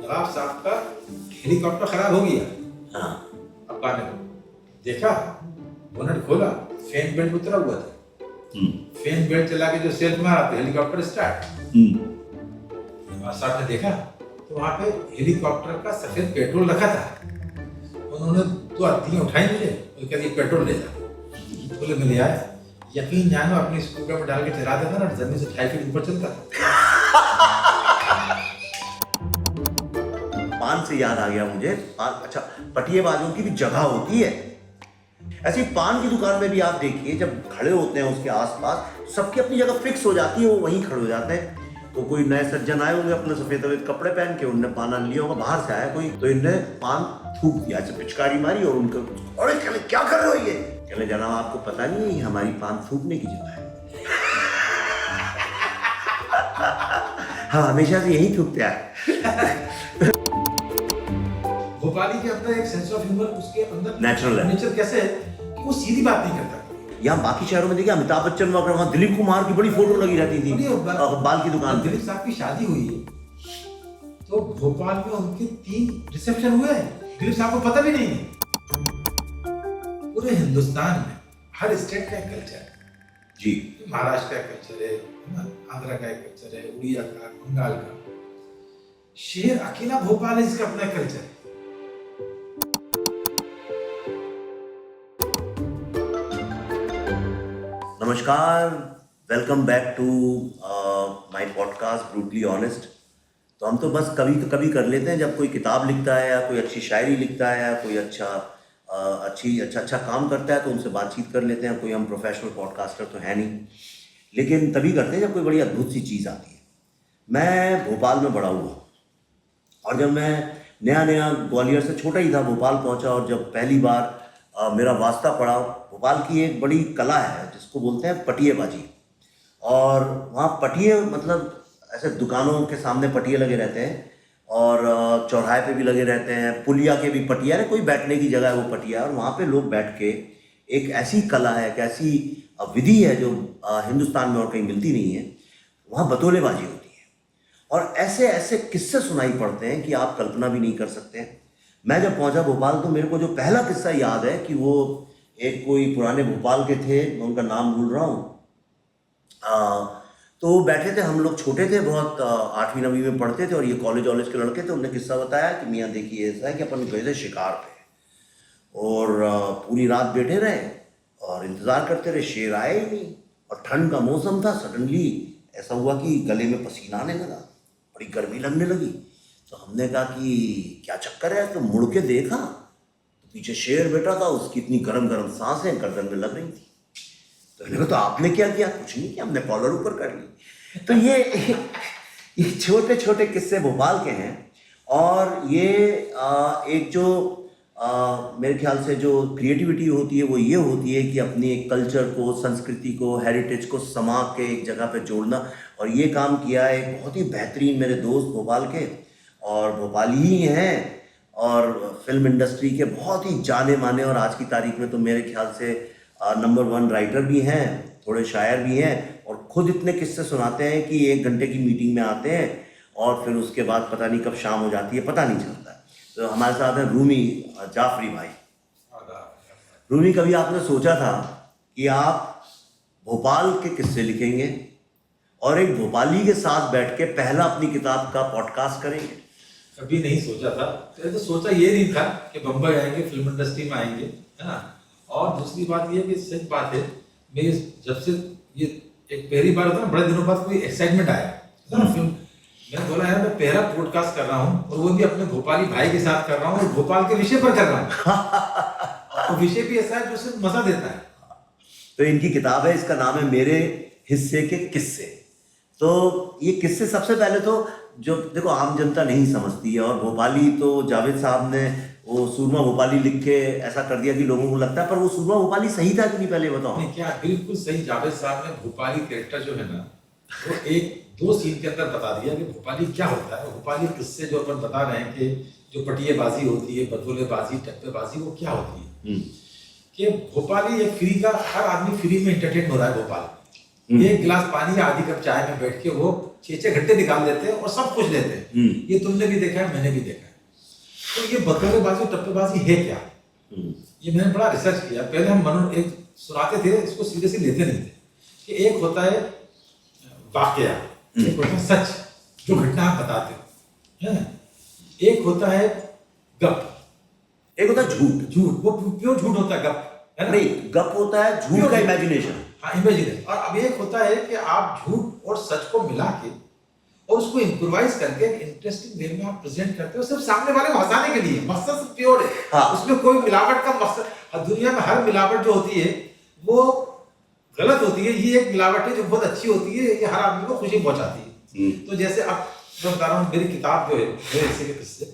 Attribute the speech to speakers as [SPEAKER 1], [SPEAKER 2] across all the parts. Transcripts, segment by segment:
[SPEAKER 1] नवाब साहब का हेलीकॉप्टर खराब हो गया।
[SPEAKER 2] हाँ।
[SPEAKER 1] अब्बा ने देखा, बोनट खोला, फैन बेल्ट उतरा हुआ था। फैन बेल्ट चला के जो सेल्फ मारा तो हेलीकॉप्टर स्टार्ट। नवाब साहब ने देखा तो वहां पे हेलीकॉप्टर का सफेद पेट्रोल रखा था। उन्होंने 2 हत्थियां उठाई मुझे और कहती पेट्रोल ले जा। बोले मैं ले आया। यकीन जानो अपनी स्कूटर में डाल के चला देता ना, जमीन से 5 फीट ऊपर चलता था।
[SPEAKER 2] पान से याद आ गया मुझे, पान, अच्छा, पटिएबाजों की भी जगह होती है। ऐसे ही पान की दुकान में भी आप देखिए, जब खड़े होते हैं उसके आसपास तो सबकी अपनी जगह फिक्स हो जाती है, वो वहीं खड़े हो जाते हैं। तो कोई नए सज्जन आए होंगे अपने सफेद सफेद कपड़े पहन के, उनने पान लिया होगा, बाहर से आया कोई, तो इनने पान थूक दिया, ऐसे पिचकारी मारी और उनको, अरे कहले क्या कर रहे हो ये? कहले जनाब आपको पता नहीं है हमारी पान थूकने की जगह है। हाँ, हमेशा से यही थूकते हैं।
[SPEAKER 1] भोपाली के अंदर एक सेंस ऑफ ह्यूमर उसके अंदर
[SPEAKER 2] नेचुरल है।
[SPEAKER 1] नेचर कैसे है कि वो सीधी बात नहीं करता।
[SPEAKER 2] यहाँ बाकी शहरों में देखिए अमिताभ बच्चन वहाँ दिलीप कुमार की बड़ी फोटो लगी रहती थी बाल की दुकान।
[SPEAKER 1] दिलीप साहब की शादी हुई है तो भोपाल में उनके 3 रिसेप्शन हुए हैं। दिलीप साहब को पता भी नहीं है। पूरे हिंदुस्तान में हर स्टेट का एक कल्चर है
[SPEAKER 2] जी।
[SPEAKER 1] महाराष्ट्र का कल्चर है, आंध्र का एक कल्चर है, उड़िया का, बंगाल का। शहर अकेला भोपाल है जिसका अपना कल्चर है।
[SPEAKER 2] नमस्कार, welcome back to my podcast brutally honest. तो हम तो बस कभी कर लेते हैं जब कोई किताब लिखता है या कोई अच्छी शायरी लिखता है या कोई अच्छा काम करता है तो उनसे बातचीत कर लेते हैं। कोई हम प्रोफेशनल पॉडकास्टर तो है नहीं, लेकिन तभी करते हैं जब कोई बड़ी अद्भुत सी चीज़ आती है। मैं भोपाल में बड़ा हुआ और जब मैं नया ग्वालियर से छोटा ही था भोपाल पहुंचा, और जब पहली बार मेरा वास्ता पड़ा, भोपाल की एक बड़ी कला है जिसको बोलते हैं पटिएबाजी। और वहाँ पटिए मतलब ऐसे दुकानों के सामने पटिए लगे रहते हैं और चौराहे पे भी लगे रहते हैं, पुलिया के भी पटिया है, कोई बैठने की जगह है वो पटिया, और वहाँ पे लोग बैठ के एक ऐसी कला है, एक ऐसी विधि है जो हिंदुस्तान में और कहीं मिलती नहीं है। वहाँ बतौलेबाजी होती है और ऐसे ऐसे किस्से सुनाई पड़ते हैं कि आप कल्पना भी नहीं कर सकते हैं। मैं जब पहुंचा भोपाल तो मेरे को जो पहला किस्सा याद है कि वो एक कोई पुराने भोपाल के थे, मैं उनका नाम भूल रहा हूँ। तो बैठे थे, हम लोग छोटे थे बहुत, 8वीं 9वीं में पढ़ते थे और ये कॉलेज वॉलेज के लड़के थे। उन्होंने किस्सा बताया कि मियाँ देखिए ऐसा है कि अपन गए थे शिकार पे और पूरी रात बैठे रहे और इंतज़ार करते रहे, शेर आए ही नहीं और ठंड का मौसम था। सडनली ऐसा हुआ कि गले में पसीना आने लगा, बड़ी गर्मी लगने लगी। तो हमने कहा कि क्या चक्कर है, तो मुड़ के देखा तो पीछे शेर बैठा था, उसकी इतनी गरम सांसें गर्दन में लग रही थी। तो मैंने कहा तो आपने क्या किया? कुछ नहीं किया, हमने कॉलर ऊपर कर ली। तो ये छोटे छोटे किस्से भोपाल के हैं। और ये एक जो मेरे ख्याल से जो क्रिएटिविटी होती है वो ये होती है कि अपनी एक कल्चर को, संस्कृति को, हेरिटेज को समा के एक जगह पे जोड़ना। और ये काम किया एक बहुत ही बेहतरीन मेरे दोस्त भोपाल के, और भोपाली ही हैं और फिल्म इंडस्ट्री के बहुत ही जाने माने, और आज की तारीख में तो मेरे ख्याल से नंबर 1 राइटर भी हैं, थोड़े शायर भी हैं, और खुद इतने किस्से सुनाते हैं कि 1 घंटे की मीटिंग में आते हैं और फिर उसके बाद पता नहीं कब शाम हो जाती है, पता नहीं चलता है। तो हमारे साथ है रूमी जाफरी भाई। रूमी, कभी आपने सोचा था कि आप भोपाल के किस्से लिखेंगे और एक भोपाली के साथ बैठ के पहला अपनी किताब का पॉडकास्ट करेंगे?
[SPEAKER 1] कभी नहीं सोचा था। तो सोचा ये नहीं था कि बम्बई आएंगे, फिल्म इंडस्ट्री में आएंगे, है ना। और दूसरी बात ये कि सच बात है, मैं जब से ये एक पहली बार होता ना, बड़े दिनों बाद कोई एक्साइटमेंट आया ना फिल्म, मैं बोला यार मैं पहला पॉडकास्ट कर रहा हूँ और वो भी अपने भोपाली भाई के साथ कर रहा हूँ और भोपाल के विषय पर कर रहा हूँ। और विषय भी ऐसा है जो सिर्फ मजा देता है।
[SPEAKER 2] तो इनकी किताब है, इसका नाम है मेरे हिस्से के किस्से। तो ये किस्से सबसे पहले तो जो देखो आम जनता नहीं समझती है, और भोपाली तो जावेद साहब ने वो सूरमा भोपाली लिख के ऐसा कर दिया कि लोगों को लगता है, पर वो सूरमा भोपाली सही था कि नहीं, पहले बताओ।
[SPEAKER 1] नहीं, क्या बिल्कुल सही। जावेद साहब ने भोपाली कैरेक्टर जो है ना, वो 1-2 सीन के अंदर बता दिया कि भोपाली क्या होता है। भोपाली किस्से जो अपन बता रहे हैं कि जो पटिएबाजी होती है, बतौलेबाजी, टप्पेबाजी, वो क्या होती है कि भोपाली एक फ्री का, हर आदमी फ्री में एंटरटेन हो रहा है भोपाल। 1 गिलास पानी या आधी कप चाय में बैठ के वो 6-6 घंटे निकाल देते हैं और सब कुछ लेते हैं। ये तुमने भी देखा है, मैंने भी देखा है। तो ये बतौरेबाजी टप्पेबाजी है क्या? ये मैंने बड़ा रिसर्च किया। पहले हम एक सुनाते थे, इसको सीरियसली लेते नहीं थे कि एक होता है वाकया, एक होता है सच, जो घटना आप बताते हो, है। एक होता है गप,
[SPEAKER 2] एक होता है झूठ।
[SPEAKER 1] झूठ, वो प्योर झूठ होता है गप, है ना?
[SPEAKER 2] नहीं, गप होता है झूठ का इमेजिनेशन।
[SPEAKER 1] हाँ, इमेजिनेशन। और अब एक होता है कि आप झूठ और सच को मिला के और उसको इम्प्रोवाइज करके एक इंटरेस्टिंग वे में आप प्रेजेंट करते हो, सिर्फ सामने वाले को हंसाने के लिए। मकसद सिर्फ प्योर है।
[SPEAKER 2] हाँ।
[SPEAKER 1] उसमें कोई मिलावट का मकसद, दुनिया में हर मिलावट जो होती है वो गलत होती है। ये एक मिलावट है जो बहुत अच्छी होती है, ये हर आदमी को खुशी पहुंचाती है। तो जैसे अब मैं बता रहा हूँ, मेरी किताब जो है मेरे हिस्से के किस्से,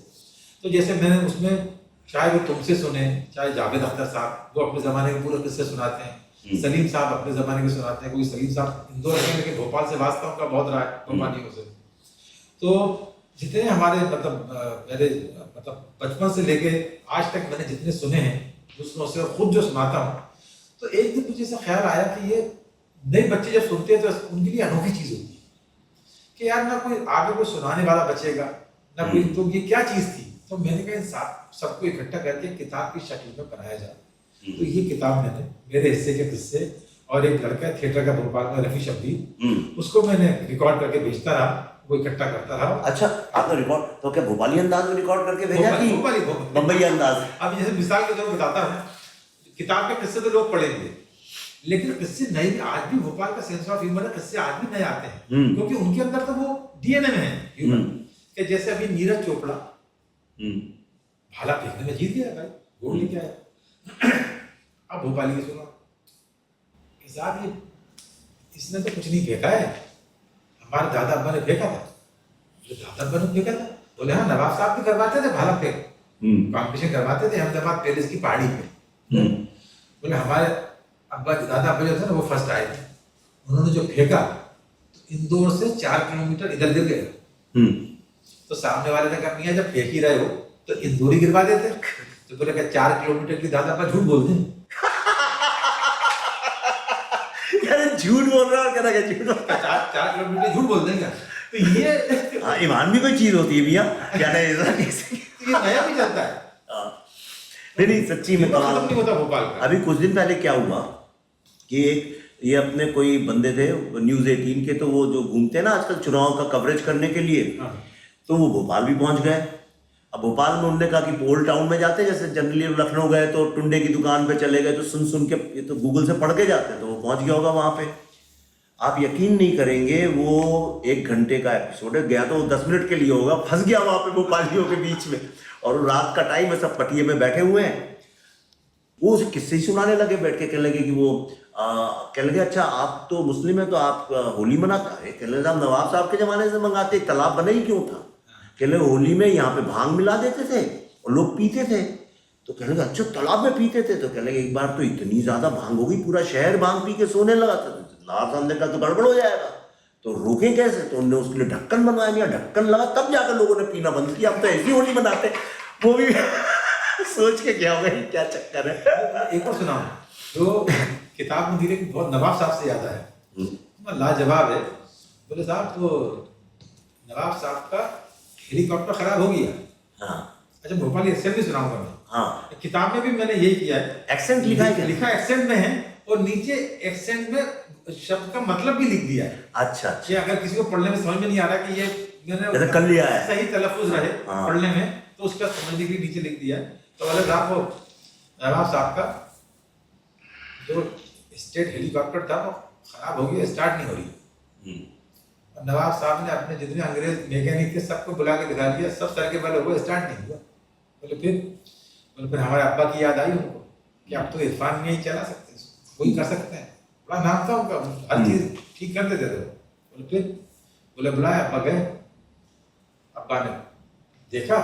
[SPEAKER 1] तो जैसे मैंने उसमें, चाहे वो तुमसे सुने, चाहे जावेद अख्तर साहब वो अपने जमाने के पूरे किस्से सुनाते हैं, सलीम साहब अपने जमाने के सुनाते हैं, क्योंकि सलीम साहब इंदौर में, लेकिन भोपाल से वास्ता उनका बहुत रहा है, भोपालियों से। तो जितने हमारे मेरे बचपन से लेके आज तक मैंने जितने सुने हैं दूसरों से और खुद जो सुनाता हूँ, तो एक दिन मुझे ऐसा ख्याल आया कि ये नए बच्चे जब सुनते हैं तो उनके लिए अनोखी चीज होती है कि यार ना कोई आगे कोई सुनाने वाला बचेगा ना कोई, तो ये क्या चीज थी। तो मैंने कहा इन सबको इकट्ठा करके किताब की शक्ल में बनाया जाए। तो ये किताब मैंने मेरे हिस्से के किस्से, और एक लड़का थिएटर का भोपाल में रफी शब्बीर, उसको मैंने रिकॉर्ड करके भेजता रहा, वो इकट्ठा करता रहा।
[SPEAKER 2] अच्छा, आपने रिकॉर्ड तो क्या भोपाली अंदाज में रिकॉर्ड करके भेजा कि बम्बई अंदाज?
[SPEAKER 1] अब जैसे मिसाल के तौर पर बताता हूँ, किताब के किस्से तो लोग पढ़ेंगे, लेकिन किस्से नए भी, आज भी भोपाल का सेंस ऑफ ह्यूमर है, किस्से आज भी नए आते हैं, क्योंकि उनके अंदर तो वो डीएनए में है ह्यूमर। कि जैसे अभी नीरज चोपड़ा भाला फेंकने में जीत गया भाई, गोल्ड लेके आया। अब भोपाली की सुना, साहब ये इसने तो कुछ नहीं फेंका है, हमारे दादा अब्बा ने फेंका था। जो दादा अब्बा ने फेंका था, बोले हाँ नवाब साहब भी करवाते थे भाला फेंक, कॉम्पिटिशन करवाते थे अहमदाबाद पैलेस की पहाड़ी पे। बोले हमारे अब्बा, दादा अब्बा जो थे ना वो फर्स्ट आए थे, उन्होंने जो फेंका तो इंदौर से 4 किलोमीटर इधर गिर गया। तो सामने वाले ने कहा मियां जब फेंक ही रहे हो तो इंदौर ही गिरवा देते। तो बोले क्या 4 किलोमीटर की दादा अब्बा झूठ बोल दें?
[SPEAKER 2] झूठ बोल रहा है, क्या झूठ?
[SPEAKER 1] 4 किलोमीटर झूठ बोल देंगे। तो ये
[SPEAKER 2] ईमान भी कोई चीज होती है भैया, क्या नहीं?
[SPEAKER 1] ये नया भी चलता है।
[SPEAKER 2] नहीं सच्ची में
[SPEAKER 1] नहीं होता भोपाल का।
[SPEAKER 2] अभी कुछ दिन पहले क्या हुआ कि ये अपने कोई बंदे थे न्यूज़ 18 के, तो वो जो घूमते हैं ना आजकल चुनाव का कवरेज करने के लिए, तो वो भोपाल भी पहुंच गए। अब भोपाल में उन्होंने कहा कि पोल टाउन में जाते, जैसे जनरली लखनऊ गए तो टुंडे की दुकान पे चले गए, तो सुन के ये तो गूगल से पढ़ के जाते हैं, तो वो पहुंच गया होगा वहां पे। आप यकीन नहीं करेंगे, वो 1 घंटे का एपिसोड है, गया तो 10 मिनट के लिए होगा, फंस गया वहां पे भोपालियों के बीच में, और रात का टाइम है, सब पटिये में बैठे हुए हैं। वो उसे किस्से ही सुनाने लगे बैठ के, कहने लगे कि वो कहने लगे अच्छा आप तो मुस्लिम है तो आप होली मनाता है? कहने लगे नवाब साहब के जमाने से मंगाते, तालाब बना ही क्यों था? कहने लगे होली में यहाँ पे भांग मिला देते थे और लोग पीते थे। तो कहने लगे अच्छा तालाब में पीते थे? तो कहने लगे एक बार तो इतनी ज्यादा भांग हो गई, पूरा शहर भांग पी के सोने लगा था। नवाब साहब ने कहा तो गड़बड़ हो जाएगा, तो रोकें कैसे? तो उन्होंने उसके लिए ढक्कन बनवाया, ढक्कन लगा, तब जाकर लोगों ने पीना बंद किया। अब तो ऐसी होली मनाते, वो भी सोच के क्या होगा, क्या चक्कर है।
[SPEAKER 1] एक और सुनाऊं जो किताब में धीरे बहुत नवाब साहब से याद आया, लाजवाब है। बोले साहब तो नवाब साहब का हेलीकॉप्टर खराब हो गया।
[SPEAKER 2] हाँ।
[SPEAKER 1] अच्छा भोपाली एक्सेंट भी सुनाऊंगा मैं।
[SPEAKER 2] हाँ।
[SPEAKER 1] किताब में भी मैंने यही किया है,
[SPEAKER 2] एक्सेंट लिखा है,
[SPEAKER 1] लिखा एक्सेंट में है, और नीचे एक्सेंट में शब्द का मतलब भी लिख दिया है।
[SPEAKER 2] अच्छा।
[SPEAKER 1] कि अगर किसी को पढ़ने में समझ में नहीं आ रहा कि ये मैंने
[SPEAKER 2] कर लिया है,
[SPEAKER 1] सही तलफ्फुज रहे पढ़ने में, तो उसका समझने के लिए नीचे लिख दिया है। तो वाले साहब वो नवाब साहब का जो स्टेट हेलीकॉप्टर था वो खराब हो गया, स्टार्ट नहीं हो रही। नवाब साहब ने अपने जितने अंग्रेज मैकेनिक थे सबको बुला के दिखा दिया, सब सर के बल हो गए, स्टार्ट नहीं हुआ। बोले फिर हमारे अब्बा की याद आई उनको कि अब तो इरफान में ही चला सकते, कोई कर सकते हैं, बड़ा नाम था उनका, हर चीज ठीक कर देते थे। बोले बुलाया, अब्बा गए, अब्बा ने देखा,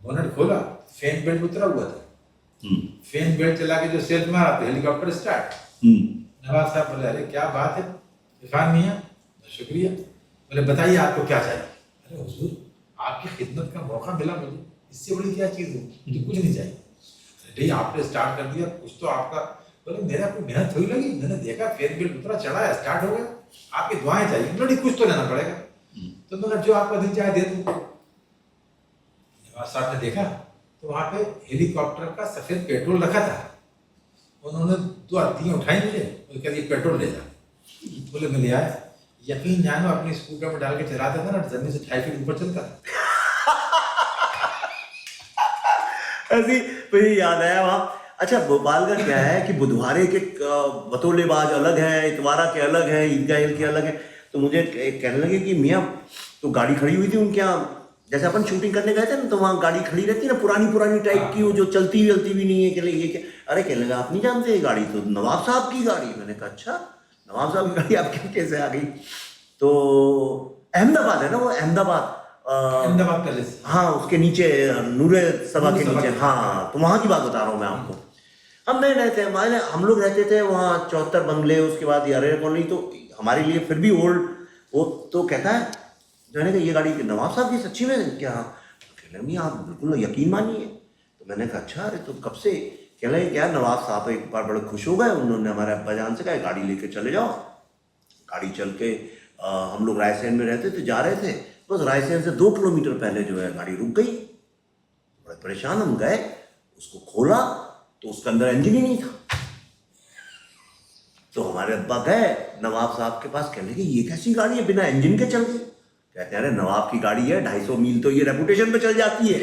[SPEAKER 1] बोनट खोला, फैन बेल्ट उतरा हुआ था, फैन बेल्ट चला के जो सेल्फ मारा तो हेलीकॉप्टर स्टार्ट। नवाब साहब बोले अरे क्या बात है इरफान मियां, शुक्रिया। बोले बताइए आपको क्या चाहिए? अरे हुजूर आपकी खिदमत का मौका मिला मुझे, इससे बड़ी क्या चीज है, मुझे कुछ नहीं चाहिए। अरे आपने स्टार्ट कर दिया, कुछ तो आपका, बोले मेरा कोई मेहनत थोड़ी लगी, मैंने देखा फैन बेल्ट उतरा, चढ़ाया, स्टार्ट हो गया, आपकी दुआएं चाहिए। बोले कुछ तो लेना पड़ेगा। तो मैंने जो आपको दिल चाहे दे दूँ। नवाब साहब ने देखा तो वहाँ पे हेलीकॉप्टर का सफेद पेट्रोल रखा था। उन्होंने 2 अर्थियाँ उठाई मुझे और कहा ये पेट्रोल ले जा। बोले मैं ले आया। यकीन जानो अपनी स्कूटर में डाल के चलाता था ना, जमीन से 2.5 फीट ऊपर चलता था।
[SPEAKER 2] ऐसी मुझे याद आया वहाँ। अच्छा, भोपाल का क्या है कि बुधवारे के बतौलेबाज अलग है, इतवारा के अलग है, ईदगाह के अलग है। तो मुझे कहने लगे कि मियाँ तो गाड़ी खड़ी हुई थी उनके यहाँ, जैसे अपन शूटिंग करने गए थे ना, तो वहाँ गाड़ी खड़ी रहती है ना, पुरानी पुरानी टाइप की, वो जो चलती भी नहीं है। कहले ये क्या? अरे कहने लगा आप नहीं जानते ये गाड़ी तो नवाब साहब की गाड़ी। मैंने कहा अच्छा, नवाब साहब की गाड़ी आपके कैसे आ गई? तो अहमदाबाद है ना वो,
[SPEAKER 1] अहमदाबाद पैलेस,
[SPEAKER 2] हाँ, उसके नीचे नूरे सभा के नीचे। हाँ, तो वहाँ की बात बता रहा हूँ मैं आपको। हम नहीं रहते, हमारे हम लोग रहते थे वहाँ 74 बंगले, उसके बाद यारे कॉलोनी, तो हमारे लिए फिर भी ओल्ड। वो तो कहता है, मैंने कहा ये गाड़ी नवाब साहब की सच्ची में क्या? कहने लगे आप बिल्कुल यकीन मानिए। तो मैंने कहा अच्छा, अरे तो कब से? कह रहे क्या नवाब साहब एक बार बड़े खुश हो गए, उन्होंने हमारे अब्बा जान से कहा गाड़ी लेके चले जाओ। गाड़ी चल के हम लोग रायसेन में रहते थे, जा रहे थे, बस रायसेन से 2 किलोमीटर पहले जो है गाड़ी रुक गई। बड़े परेशान हम गए, उसको खोला तो उसके अंदर इंजन ही नहीं था। तो हमारे अब्बा गए नवाब साहब के पास, कहने लगे ये कैसी गाड़ी है बिना इंजन के चल गई? कहते हैं अरे नवाब की गाड़ी है, 250 मील तो ये रेपुटेशन पे चल जाती है।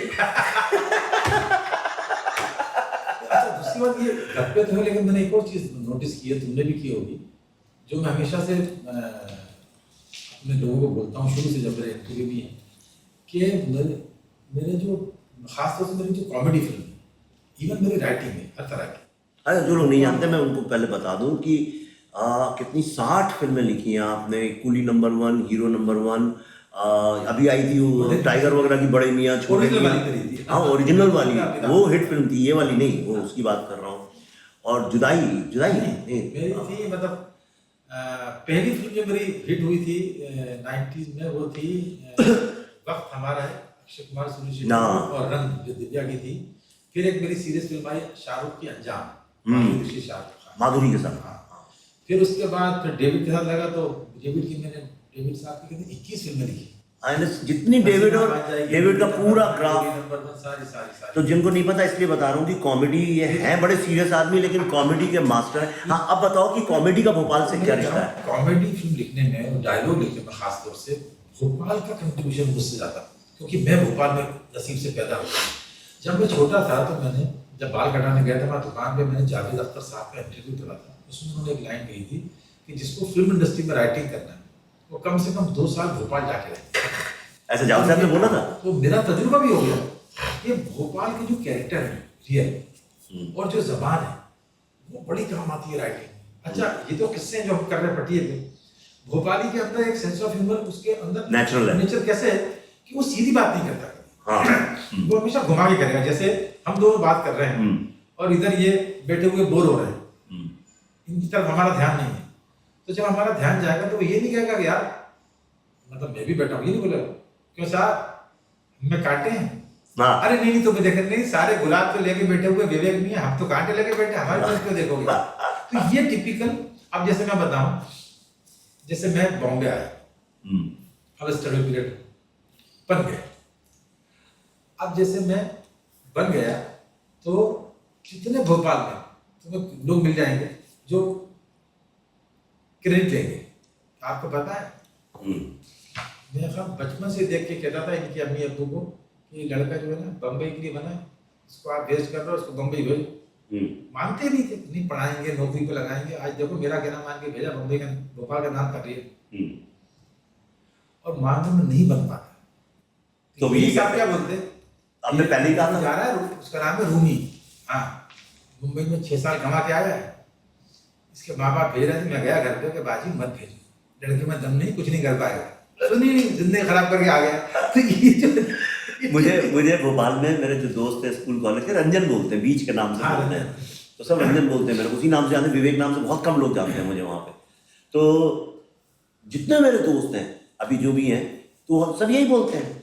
[SPEAKER 1] दूसरी बात ये घर पे तो है, लेकिन मैंने एक और चीज नोटिस की है, तुमने भी की होगी, जो मैं हमेशा से अपने लोगों को बोलता हूँ शुरू से, जब मेरे इंटरव्यू भी है, कि मेरे जो खासतौर से मेरी जो कॉमेडी फिल्म है, इवन मेरी राइटिंग है हर तरह की।
[SPEAKER 2] अरे जो लोग नहीं जानते, मैं उनको पहले बता दूं कि कितनी 60 फिल्में लिखी हैं आपने। कूली नंबर 1, हीरो नंबर 1, अभी आई थी वो टाइगर वगैरह की, बड़े मियाँ छोटे मियाँ। हाँ, ओरिजिनल वाली, वो हिट फिल्म थी, ये वाली नहीं, वो उसकी बात कर रहा हूँ। और जुदाई नहीं
[SPEAKER 1] मेरी थी, मतलब पहली फिल्म जो मेरी हिट हुई थी 90s में, वो थी वक्त हमारा है, अक्षय कुमार, सुनील शेट्टी और रंग, जो दिव्या की थी। फिर एक मेरी सीरियस फिल्म आई शाहरुख की अंजाम,
[SPEAKER 2] माधुरी के साथ।
[SPEAKER 1] हाँ। फिर उसके बाद फिर डेविड के साथ लगा, तो डेविड साहब की 21 फिल्में लिखी।
[SPEAKER 2] जितनी डेविड का पूरा ग्राफ,
[SPEAKER 1] सारी।
[SPEAKER 2] तो जिनको नहीं पता इसलिए बता रहा हूँ कि कॉमेडी, ये है बड़े सीरियस आदमी लेकिन कॉमेडी के मास्टर है। हाँ, अब बताओ कि कॉमेडी का भोपाल से क्या रिश्ता है?
[SPEAKER 1] कॉमेडी फिल्म लिखने में और डायलॉग लिखने में खासतौर से भोपाल का कंट्रीब्यूशन मुझसे ज्यादा, क्योंकि मैं भोपाल में नसीब से पैदा हुआ। जब मैं छोटा था तो मैंने जब बाल कटाने गया था, मैं दुकान पे मैंने जावेद अख्तर साहब का इंटरव्यू करा था। उसमें उन्होंने एक लाइन कही थी कि जिसको फिल्म इंडस्ट्री में राइटिंग करना है वो कम से कम 2 साल भोपाल जाके रहे।
[SPEAKER 2] ऐसा जावेद साहब ने बोला था?
[SPEAKER 1] तो मेरा तजुर्बा भी हो गया कि भोपाल के जो कैरेक्टर है रियल और जो जबान है वो बड़ी काम आती है राइटिंग। अच्छा, ये तो किस्से जो हम कर रहे पटिए थे, भोपाली के अंदर एक सेंस ऑफ ह्यूमर, उसके अंदर
[SPEAKER 2] नेचुरल है।
[SPEAKER 1] नेचर कैसे है कि वो सीधी बात नहीं करता,
[SPEAKER 2] हाँ।
[SPEAKER 1] वो हमेशा घुमा के करेगा। जैसे हम दोनों बात कर रहे हैं और इधर ये बैठे हुए बोर हो रहे हैं, इनकी तरफ हमारा ध्यान नहीं है। तो जब हमारा ध्यान जाएगा तो वो ये नहीं कहेगा कि यार, मतलब मैं भी बैठा हूँ, ये नहीं बोलेगा क्यों साहब मैं कांटे हैं? अरे नहीं, तो मैं देख नहीं, सारे गुलाब तो लेके बैठे हुए विवेक नहीं है, हम तो कांटे लेके बैठे, हमारे पास क्यों देखोगे? तो ये टिपिकल। अब जैसे मैं बताऊं, जैसे मैं बॉम्बे आया, अब स्टडी पीरियड बन गया। अब जैसे मैं बन गया तो कितने भोपाल में तुम्हें लोग मिल जाएंगे जो क्रेडिट लेंगे, आपको पता है। मैं बचपन से देख के कहता था इनकी अम्मी अब्बू को कि लड़का जो है ना बम्बई के लिए बना है, इसको आप वेस्ट कर रहे हो, उसको बम्बई भेजो। मानते नहीं थे, नहीं पढ़ाएंगे, नौकरी पे लगाएंगे। आज देखो मेरा कहना मान के भेजा, बम्बई का भोपाल का नाम कर रही है और मानने में नहीं बन पाता। तो ये क्या बोलते,
[SPEAKER 2] आपने पहले ही कहा
[SPEAKER 1] जा रहा है, उसका नाम है रूमी। हाँ, मुंबई में 6 साल कमा के आया है। इसके माँ बाप भेज रहे थे, मैं गया घर पे कि बाजी मत भेजो, लड़के में दम नहीं, कुछ नहीं कर पाएगा। नहीं, जिंदगी खराब करके आ गया। तो ये जो
[SPEAKER 2] मुझे भोपाल में मेरे जो दोस्त है स्कूल कॉलेज के, रंजन बोलते हैं, बीच के नाम से बोलते हैं, तो सब रंजन बोलते हैं। मेरे उसी नाम से जानते, विवेक नाम से बहुत कम लोग जानते हैं मुझे वहाँ पे। तो जितने मेरे दोस्त हैं अभी जो भी हैं, तो सब यही बोलते हैं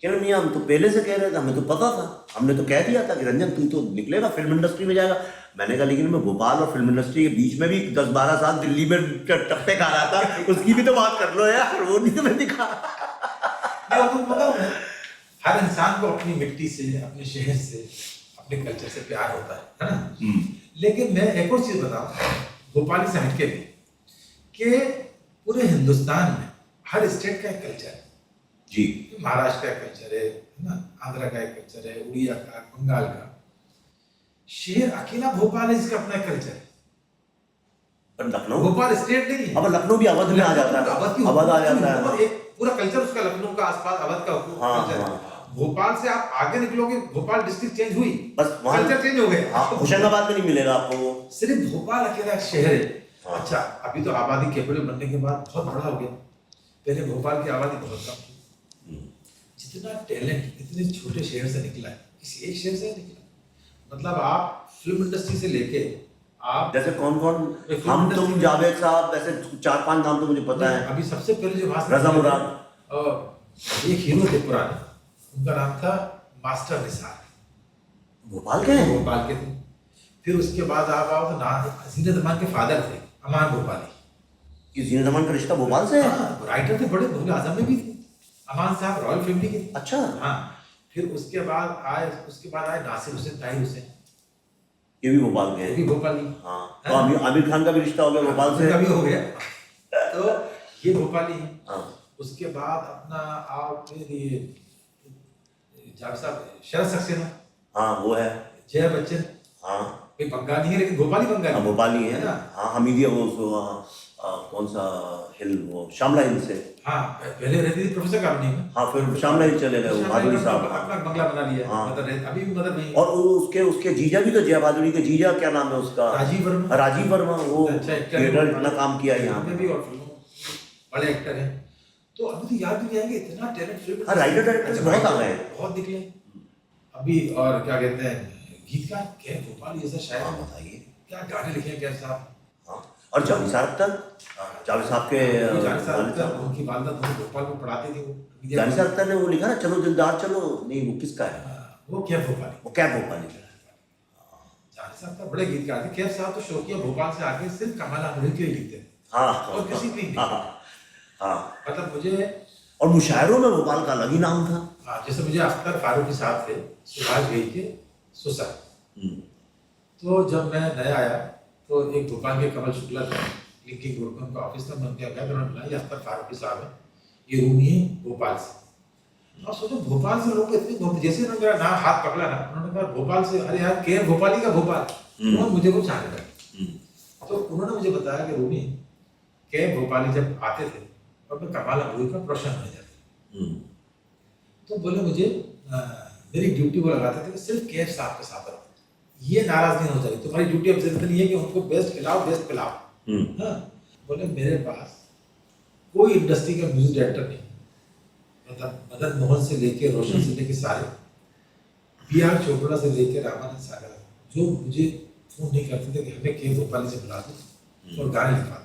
[SPEAKER 2] कि मियाँ हम तो पहले से कह रहे थे, हमें तो पता था, हमने तो कह दिया था कि रंजन तू तो निकलेगा, फिल्म इंडस्ट्री में जाएगा। मैंने कहा लेकिन मैं भोपाल और फिल्म इंडस्ट्री के बीच में भी 10-12 साल दिल्ली में टप्पे खा रहा था, उसकी भी तो बात कर लो यार, वो नहीं तो मैं दिखा।
[SPEAKER 1] मैं तो बताऊं ना, हर इंसान को अपनी मिट्टी से, अपने शहर से, अपने कल्चर से प्यार होता है ना। लेकिन मैं एक और चीज बताऊं, भोपाली से हटके भी, कि पूरे हिंदुस्तान में हर स्टेट का एक कल्चर है
[SPEAKER 2] जी।
[SPEAKER 1] महाराष्ट्र का एक कल्चर है ना, आंध्र का एक कल्चर है, उड़िया का, बंगाल का। शहर अकेला भोपाल है जिसका अपना कल्चर है।
[SPEAKER 2] पर लखनऊ,
[SPEAKER 1] भोपाल स्टेट नहीं है।
[SPEAKER 2] अब लखनऊ भी अवध में आ जाता है, अवध आ जाता है।
[SPEAKER 1] और एक पूरा कल्चर उसका लखनऊ का आसपास अवध का कल्चर है। भोपाल से आप आगे निकलोगे, भोपाल डिस्ट्रिक्ट चेंज हुई,
[SPEAKER 2] बस वहाँ
[SPEAKER 1] कल्चर चेंज हो गया।
[SPEAKER 2] होशंगाबाद में नहीं मिलेगा आपको,
[SPEAKER 1] सिर्फ भोपाल अकेला एक शहर है। अच्छा, अभी तो आबादी कैपिटल बनने के बाद बहुत बड़ा हो गया। पहले भोपाल की आबादी बहुत कम थी। जितना टैलेंट इतने छोटे शहर से निकला है, किसी एक शहर से निकला। मतलब आप फिल्म इंडस्ट्री से लेके आप,
[SPEAKER 2] जैसे कौन कौन, हम तुम जावेद साहब, वैसे 4-5 नाम तो मुझे पता है।
[SPEAKER 1] अभी सबसे पहले जो
[SPEAKER 2] रजा मुराद,
[SPEAKER 1] एक हीरो थे पुराने, उनका नाम था मास्टर निसार,
[SPEAKER 2] भोपाल के हैं।
[SPEAKER 1] भोपाल के थे। फिर उसके बाद आप आओ तो नाम जीनत अमान के फादर थे, अमान भोपाली।
[SPEAKER 2] ये जीनत अमान का रिश्ता भोपाल से है?
[SPEAKER 1] हाँ, राइटर थे, बड़े मुगल आजम में भी थे अमान साहब, रॉयल फैमिली के थे।
[SPEAKER 2] अच्छा।
[SPEAKER 1] हाँ, फिर उसके बाद आए नासिर हुसैन, ताहिर हुसैन,
[SPEAKER 2] ये भी भोपाल के
[SPEAKER 1] ये
[SPEAKER 2] हैं।
[SPEAKER 1] भी भोपाली।
[SPEAKER 2] हाँ, तो आमिर खान का भी रिश्ता हो गया भोपाल से,
[SPEAKER 1] कभी हो गया। तो ये भोपाली है।
[SPEAKER 2] हाँ।
[SPEAKER 1] उसके बाद अपना आप फिर ये जावेद साहब, शरद सक्सेना,
[SPEAKER 2] हाँ वो है,
[SPEAKER 1] जया बच्चन,
[SPEAKER 2] हाँ
[SPEAKER 1] कोई बंगाली है लेकिन भोपाली
[SPEAKER 2] हाँ भोपाली है
[SPEAKER 1] ना।
[SPEAKER 2] हाँ, हमीदिया वो कौन सा हिल, वो शामला हिल से।
[SPEAKER 1] हाँ, पहले रहती थी प्रोफेसर कॉलोनी में।
[SPEAKER 2] हाँ, फिर शामला हिल चले गए वो भादुड़ी साहब।
[SPEAKER 1] अपना बंगला बना लिया।
[SPEAKER 2] हाँ।
[SPEAKER 1] मतलब अभी भी मतलब नहीं।
[SPEAKER 2] और उसके जीजा भी तो, जया भादुड़ी के जीजा क्या नाम है उसका,
[SPEAKER 1] राजीव वर्मा।
[SPEAKER 2] राजीव वर्मा, वो
[SPEAKER 1] अच्छा एक्टर
[SPEAKER 2] थिएटर इतना काम किया है यहाँ
[SPEAKER 1] में
[SPEAKER 2] पे
[SPEAKER 1] भी, और फिल्मों बड़े एक्टर हैं। तो अभी तो याद भी नहीं आएंगे, इतना टैलेंट फिल्म।
[SPEAKER 2] हाँ, राइटर डायरेक्टर बहुत आ गए हैं,
[SPEAKER 1] बहुत निकले अभी। और क्या कहते हैं, गीतकार क्या भोपाल जैसा शायर,
[SPEAKER 2] हाँ बताइए,
[SPEAKER 1] क्या गाने लिखे हैं क्या साहब।
[SPEAKER 2] हाँ। और जावेद साहब तक, जावेद साहब के
[SPEAKER 1] जावेद साहब, उनकी वालिदा दोनों भोपाल में पढ़ाती थी। वो
[SPEAKER 2] जावेद साहब ने वो लिखा ना, चलो दिलदार चलो, नहीं वो किसका है,
[SPEAKER 1] वो क्या भोपाली,
[SPEAKER 2] वो क्या भोपाली का।
[SPEAKER 1] जावेद साहब का बड़े गीतकार थे। कैफ साहब तो शौकिया भोपाल से आके सिर्फ कमाल आमरी के लिए लिखते थे,
[SPEAKER 2] हाँ,
[SPEAKER 1] और किसी की नहीं।
[SPEAKER 2] हाँ।
[SPEAKER 1] मतलब मुझे,
[SPEAKER 2] और मुशायरों में भोपाल का अलग ही नाम था।
[SPEAKER 1] हाँ, जैसे मुझे अख्तर फारूकी साहब थे, सुभाष घई के सुसर। तो जब मैं नया आया तो एक भोपाल के कमल शुक्ला था, लिंकिंग ग्रुप में उनका ऑफिस था। मैं उनके गया, उन्होंने बुलाया, ये अख्तर फारूकी साहब है, ये रूमी है भोपाल से। और सोचो भोपाल से लोग इतने, जैसे उन्होंने मेरा नाम हाथ पकड़ा ना, उन्होंने कहा भोपाल से, अरे यार के भोपाली का भोपाल, उन्होंने मुझे वो जाने लगा। तो उन्होंने मुझे बताया कि रूमी के भोपाली जब आते थे और मैं कमाल अमरूद का प्रोशन हो जाते, तो बोले मुझे मेरी ड्यूटी वो लगाते थे कि सिर्फ केएफ साहब के साथ रहो, ये नाराज नहीं हो जाएगी, तुम्हारी ड्यूटी अब जितनी नहीं है कि उनको बेस्ट खिलाओ, बेस्ट पिलाओ। हाँ, बोले मेरे पास कोई इंडस्ट्री का म्यूजिक डायरेक्टर नहीं, मतलब मदन मोहन से लेके रोशन से लेके सारे, बी.आर. चोपड़ा से लेके रामानंद सागर, जो मुझे फोन नहीं करते थे कि हमें के भोपाली से बुला दो और गाने लिखवा दो।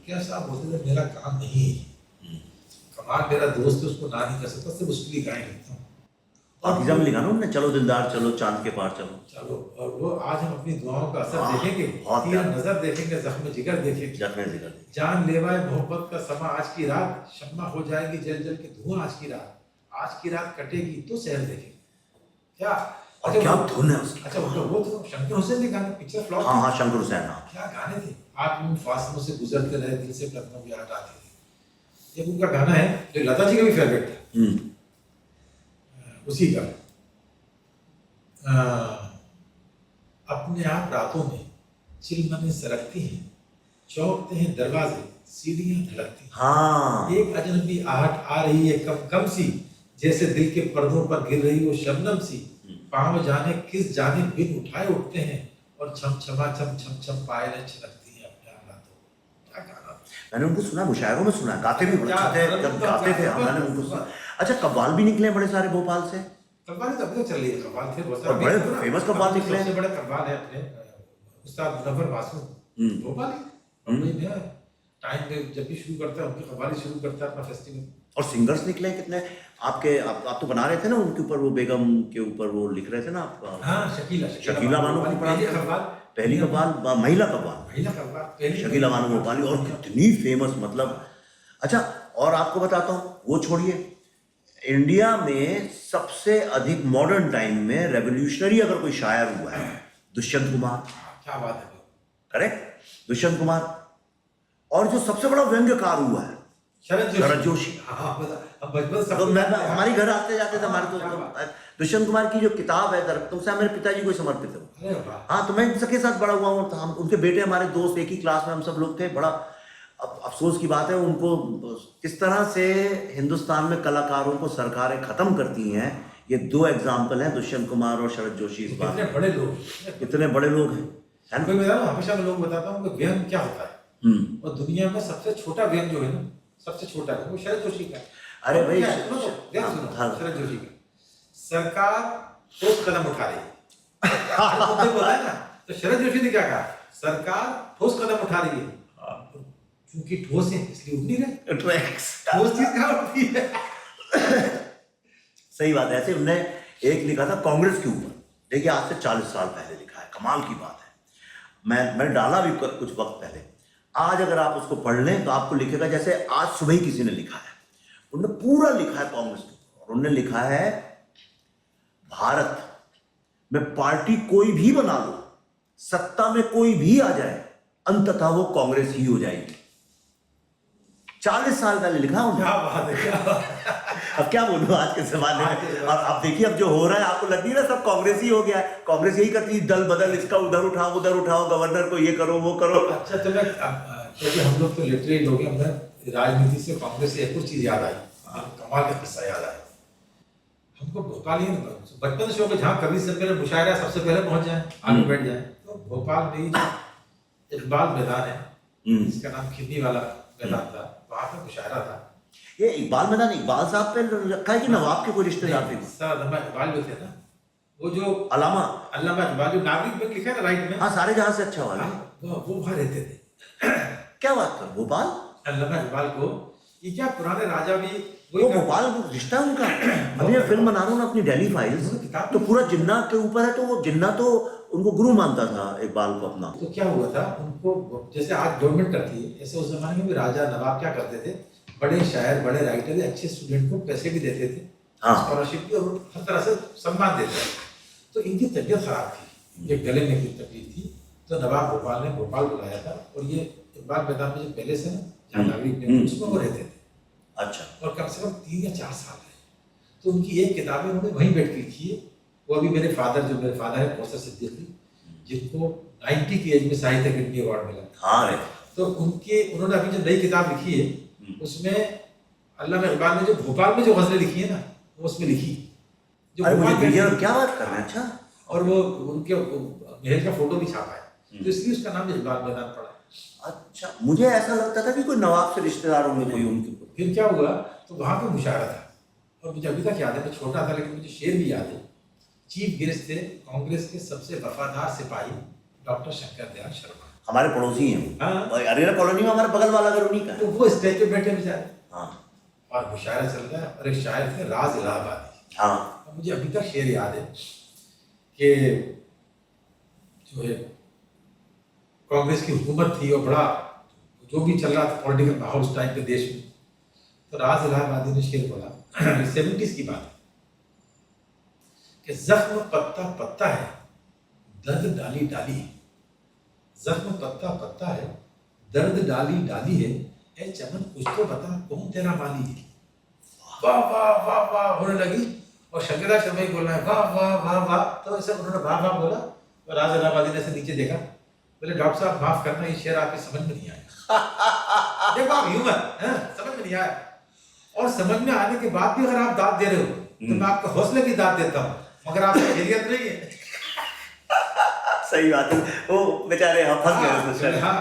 [SPEAKER 1] क्या साहब बोलते थे मेरा काम नहीं है, कमाल मेरा दोस्त है, उसको ना नहीं कर सकता, सिर्फ उसके लिए गाने लिखता हूँ।
[SPEAKER 2] और हिजाब में लिखा ना उन्होंने, चलो दिलदार चलो, चांद के पार चलो।
[SPEAKER 1] चलो, और वो आज हम अपनी दुआओं का असर देखेंगे,
[SPEAKER 2] बहुत
[SPEAKER 1] तीर नजर देखेंगे, जख्म जिगर देखेंगे, जान लेवाए मोहब्बत का समा आज की रात, शम्मा हो जाएगी जल जल के धुआं आज की रात, आज की रात कटेगी तो शहर देखेंगे। क्या
[SPEAKER 2] और क्या धुन है उसकी।
[SPEAKER 1] अच्छा, वो तो शंकर हुसैन ने गाने, पिक्चर फ्लॉप।
[SPEAKER 2] हाँ हाँ, शंकर हुसैन, हाँ।
[SPEAKER 1] क्या गाने थे, आप उन फासलों से गुजरते रहे, दिल से लखनऊ की याद आती थी। ये उनका गाना है जो लता जी का भी फेवरेट था, उसी का। अपने आप रातों में चिलमने सरकती हैं, चौंकते हैं दरवाजे, सीढ़ियां धड़कती हैं।
[SPEAKER 2] हाँ।
[SPEAKER 1] एक अजनबी आहट आ रही है कम कम सी, जैसे दिल के पर्दों पर गिर रही वो शबनम सी, पांव जाने किस जाने बिन उठाए उठते हैं, और छम छम पायलें छलकती हैं अपने आप रातों। क्या गाना,
[SPEAKER 2] मैंने उनको सुना, मुशायरों में सुना, गाते भी बड़े अच्छे थे जब गाते थे। मैंने उनको सुना। अच्छा, कव्वाल भी निकले बड़े सारे भोपाल से।
[SPEAKER 1] कव्वाल तो अभी तक चल रही है, कव्वाल थे बहुत
[SPEAKER 2] और बड़े फेमस कव्वाल निकले।
[SPEAKER 1] सबसे बड़े कव्वाल है अपने उस्ताद मुनव्वर मासूम भोपाली, मुंबई में टाइम में जब भी शुरू करता है उनकी कव्वाली शुरू करता है अपना फेस्टिवल।
[SPEAKER 2] और सिंगर्स निकले कितने आपके, आप तो बना रहे थे ना उनके ऊपर, वो बेगम के ऊपर वो लिख रहे थे ना आप।
[SPEAKER 1] हाँ,
[SPEAKER 2] शकीला बानो के ऊपर पहली कव्वाल, महिला कव्वाल शकीला बानो भोपाली, और कितनी फेमस, मतलब। अच्छा, और आपको बताता हूँ, वो छोड़िए, इंडिया में सबसे अधिक मॉडर्न टाइम में रेवोल्यूशनरी अगर कोई शायर हुआ है, दुष्यंत कुमार।
[SPEAKER 1] क्या बात है।
[SPEAKER 2] करेक्ट, दुष्यंत कुमार। और जो सबसे बड़ा व्यंग्यकार हुआ है, शरद जोशी।
[SPEAKER 1] हाँ, हम बचपन से
[SPEAKER 2] तो मैं हमारे घर आते जाते थे हमारे तो दुष्यंत कुमार की जो किताब है दरख्तों से, मेरे पिताजी को समर्पित है।
[SPEAKER 1] अरे वाह।
[SPEAKER 2] हाँ, तो मैं सबके साथ बड़ा हुआ हूँ। हम उनके बेटे हमारे दोस्त, एक ही क्लास में हम सब लोग थे। बड़ा अफसोस की बात है, उनको किस तरह से हिंदुस्तान में कलाकारों को सरकारें खत्म करती हैं। ये दो एग्जाम्पल हैं, दुष्यंत कुमार और शरद जोशी। इस बात
[SPEAKER 1] कितने बड़े लोग,
[SPEAKER 2] कितने बड़े लोग हैं।
[SPEAKER 1] कोई मैं हमेशा मैं लोग बताता हूँ कि व्यंग क्या होता है, और दुनिया में सबसे छोटा व्यंग जो है ना, सबसे छोटा है वो शरद जोशी का।
[SPEAKER 2] अरे भाई,
[SPEAKER 1] शरद जोशी का सरकार ठोस कदम उठा रही है बोला है ना, तो शरद जोशी ने क्या कहा, सरकार ठोस कदम उठा रही है। क्योंकि ठोस है इसलिए उठ नहीं रहे, ठोस चीज कहाँ उठती है।
[SPEAKER 2] सही बात है। ऐसे हमने एक लिखा था कांग्रेस के ऊपर, देखिए आज से 40 साल पहले लिखा है, कमाल की बात है। मैंने डाला भी कुछ वक्त पहले। आज अगर आप उसको पढ़ लें तो आपको लिखेगा जैसे आज सुबह ही किसी ने लिखा है। उन्होंने पूरा लिखा है कांग्रेस के ऊपर, और उन्होंने लिखा है भारत में पार्टी कोई भी बना लो, सत्ता में कोई भी आ जाए, अंततः वो कांग्रेस ही हो जाएगी। 40 साल पहले लिखा उन्होंने।
[SPEAKER 1] क्या बात है, क्या बात है।
[SPEAKER 2] अब क्या बोलूं आज के जमाने में। और अब देखिए अब जो हो रहा है, आपको लगती है ना सब कांग्रेस ही हो गया है। कांग्रेस यही करती है, दल बदल, इसका उधर उठाओ, गवर्नर को ये करो वो करो।
[SPEAKER 1] अच्छा, तो मैं क्योंकि हम लोग तो लिटरेट लोग हैं, हमें राजनीति से कांग्रेस से एक कुछ चीज याद आई, कमाल का किस्सा याद आया हमको। भोपाल ही बचपन से शौक है, जहाँ कवि से पहले मुशायरा सबसे पहले पहुंच जाए, आगे बैठ जाए। तो भोपाल में ही जो इकबाल मैदान है, इसका नाम खिन्नी वाला मैदान था, वहाँ पे मुशायरा था।
[SPEAKER 2] ये इकबाल मैदान इकबाल साहब पे रखा है कि नवाब के कोई रिश्तेदार थे?
[SPEAKER 1] सर अल्लामा इकबाल जो थे ना, वो जो
[SPEAKER 2] अल्लामा
[SPEAKER 1] इकबाल जो नागरिक में लिखा है ना राइट में,
[SPEAKER 2] हाँ, सारे जहां से अच्छा वाला,
[SPEAKER 1] वो वहाँ रहते थे।
[SPEAKER 2] क्या बात कर, भोपाल
[SPEAKER 1] अल्लामा इकबाल को ये क्या पुराने राजा भी
[SPEAKER 2] वो भोपाल रिश्ता है उनका। अभी मैं फिल्म बना रहा हूँ ना अपनी डेली फाइल्स, तो पूरा जिन्ना के ऊपर है। तो वो जिन्ना तो उनको गुरु मानता था इकबाल को अपना।
[SPEAKER 1] तो क्या हुआ था उनको, जैसे आज गवर्नमेंट करती है, ऐसे उस जमाने में भी राजा नवाब क्या करते थे, बड़े शायर बड़े राइटर अच्छे स्टूडेंट को पैसे भी देते थे, स्कॉलरशिप भी, और हर तरह से सम्मान देते थे। तो इनकी तबीयत खराब थी, ये गले में की तकलीफ थी, तो नवाब भोपाल ने भोपाल बुलाया था। और ये इकबाल मैदान में जो पैलेस है ना, जहाँ नागरिक ने, उसमें वो रहते थे।
[SPEAKER 2] अच्छा।
[SPEAKER 1] और कम से कम 3 या 4 साल रहे। तो उनकी एक किताबें उन्होंने वहीं बैठ के लिखी है। वो अभी मेरे फादर है कौसर सिद्दीकी, जिनको 90 की एज में साहित्य अकेडमी अवार्ड मिला।
[SPEAKER 2] हाँ,
[SPEAKER 1] तो उन्होंने अभी जो नई किताब लिखी है, उसमें अल्लामा इकबाल ने जो भोपाल में जो गजलें लिखी है ना, वो उसमें लिखी जो
[SPEAKER 2] क्या बात कर रहे हैं। अच्छा।
[SPEAKER 1] और वो उनके महल का फोटो भी छापा है, तो इसलिए उसका नाम इकबाल मैदान पड़ा है।
[SPEAKER 2] अच्छा, मुझे ऐसा लगता था कि कोई नवाब से रिश्तेदार होंगे कोई उनके।
[SPEAKER 1] फिर क्या हुआ, तो वहां पे मुशायरा था, और मुझे अभी तक याद है, मैं छोटा था लेकिन मुझे शेर भी याद है। चीफ गेस्ट थे कांग्रेस के सबसे वफादार सिपाही डॉक्टर शंकर दयाल शर्मा,
[SPEAKER 2] हमारे पड़ोसी हैं। अरेरा कॉलोनी में हमारे बगल वाला घर उन्हीं का है।
[SPEAKER 1] तो वो स्टेज पे बैठे बेचारे,
[SPEAKER 2] हाँ,
[SPEAKER 1] और मुशायरा चल रहा है, और एक शायर थे राज इलाहाबादी।
[SPEAKER 2] हाँ,
[SPEAKER 1] मुझे अभी तक शेर याद है कि जो है कांग्रेस की हुकूमत थी, और बड़ा जो भी चल रहा था पॉलिटिकल माहौल उस टाइम पे देश में, तो राज इलाहाबादी ने शेर बोला, 70s की बात है, कि जख्म पत्ता पत्ता है, दर्द डाली डाली है। जख्म पत्ता पत्ता है, दर्द डाली डाली है, ए चमन कुछ तो बता कौन तेरा माली है। वाह वाह वाह वाह होने लगी, और शंकर शर्मा बोल रहे हैं वाह वाह वाह वाह। तो ऐसे उन्होंने वाह वाह बोला, तो राज इलाहाबादी ने से नीचे देखा, बोले डॉक्टर साहब माफ करना, ये शेर आपकी समझ में नहीं आया। देखो आप ह्यूमर समझ में नहीं आया, और समझ में आने के बाद भी अगर आप दाद दे रहे हो, तो मैं आपके हौसले की दाद देता हूँ, मगर आपकी खैरियत नहीं है।
[SPEAKER 2] सही बात है, वो बेचारे फंस गए।
[SPEAKER 1] हाँ,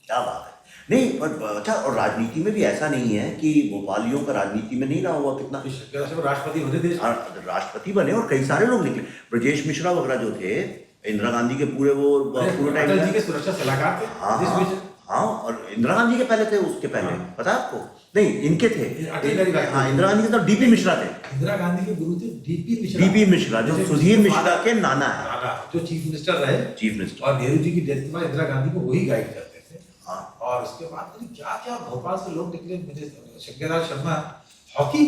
[SPEAKER 2] क्या बात है। नहीं, पर अच्छा, और राजनीति में भी ऐसा नहीं है कि भोपालियों का राजनीति में नहीं रहा हुआ। कितना
[SPEAKER 1] राष्ट्रपति बने देश,
[SPEAKER 2] राष्ट्रपति बने, और कई सारे लोग निकले। ब्रजेश मिश्रा वगैरह जो थे, इंदिरा गांधी के पूरे टाइम
[SPEAKER 1] अटल जी के सुरक्षा सलाहकार थे।
[SPEAKER 2] हाँ, और इंदिरा गांधी के पहले थे, उसके पहले पता है आपको? नहीं, इनके थे। हाँ, इंदिरा गांधी के तो डीपी मिश्रा थे।
[SPEAKER 1] इंदिरा गांधी के गुरु थे
[SPEAKER 2] डीपी मिश्रा, जो सुधीर मिश्रा के नाना है,
[SPEAKER 1] जो चीफ मिनिस्टर रहे।
[SPEAKER 2] चीफ मिनिस्टर,
[SPEAKER 1] और नेहरू जी की डेथ के बाद इंदिरा गांधी को वही गाइड करते थे।
[SPEAKER 2] हाँ,
[SPEAKER 1] और उसके बाद क्या क्या भोपाल से लोग निकले। शंकर दयाल शर्मा हॉकी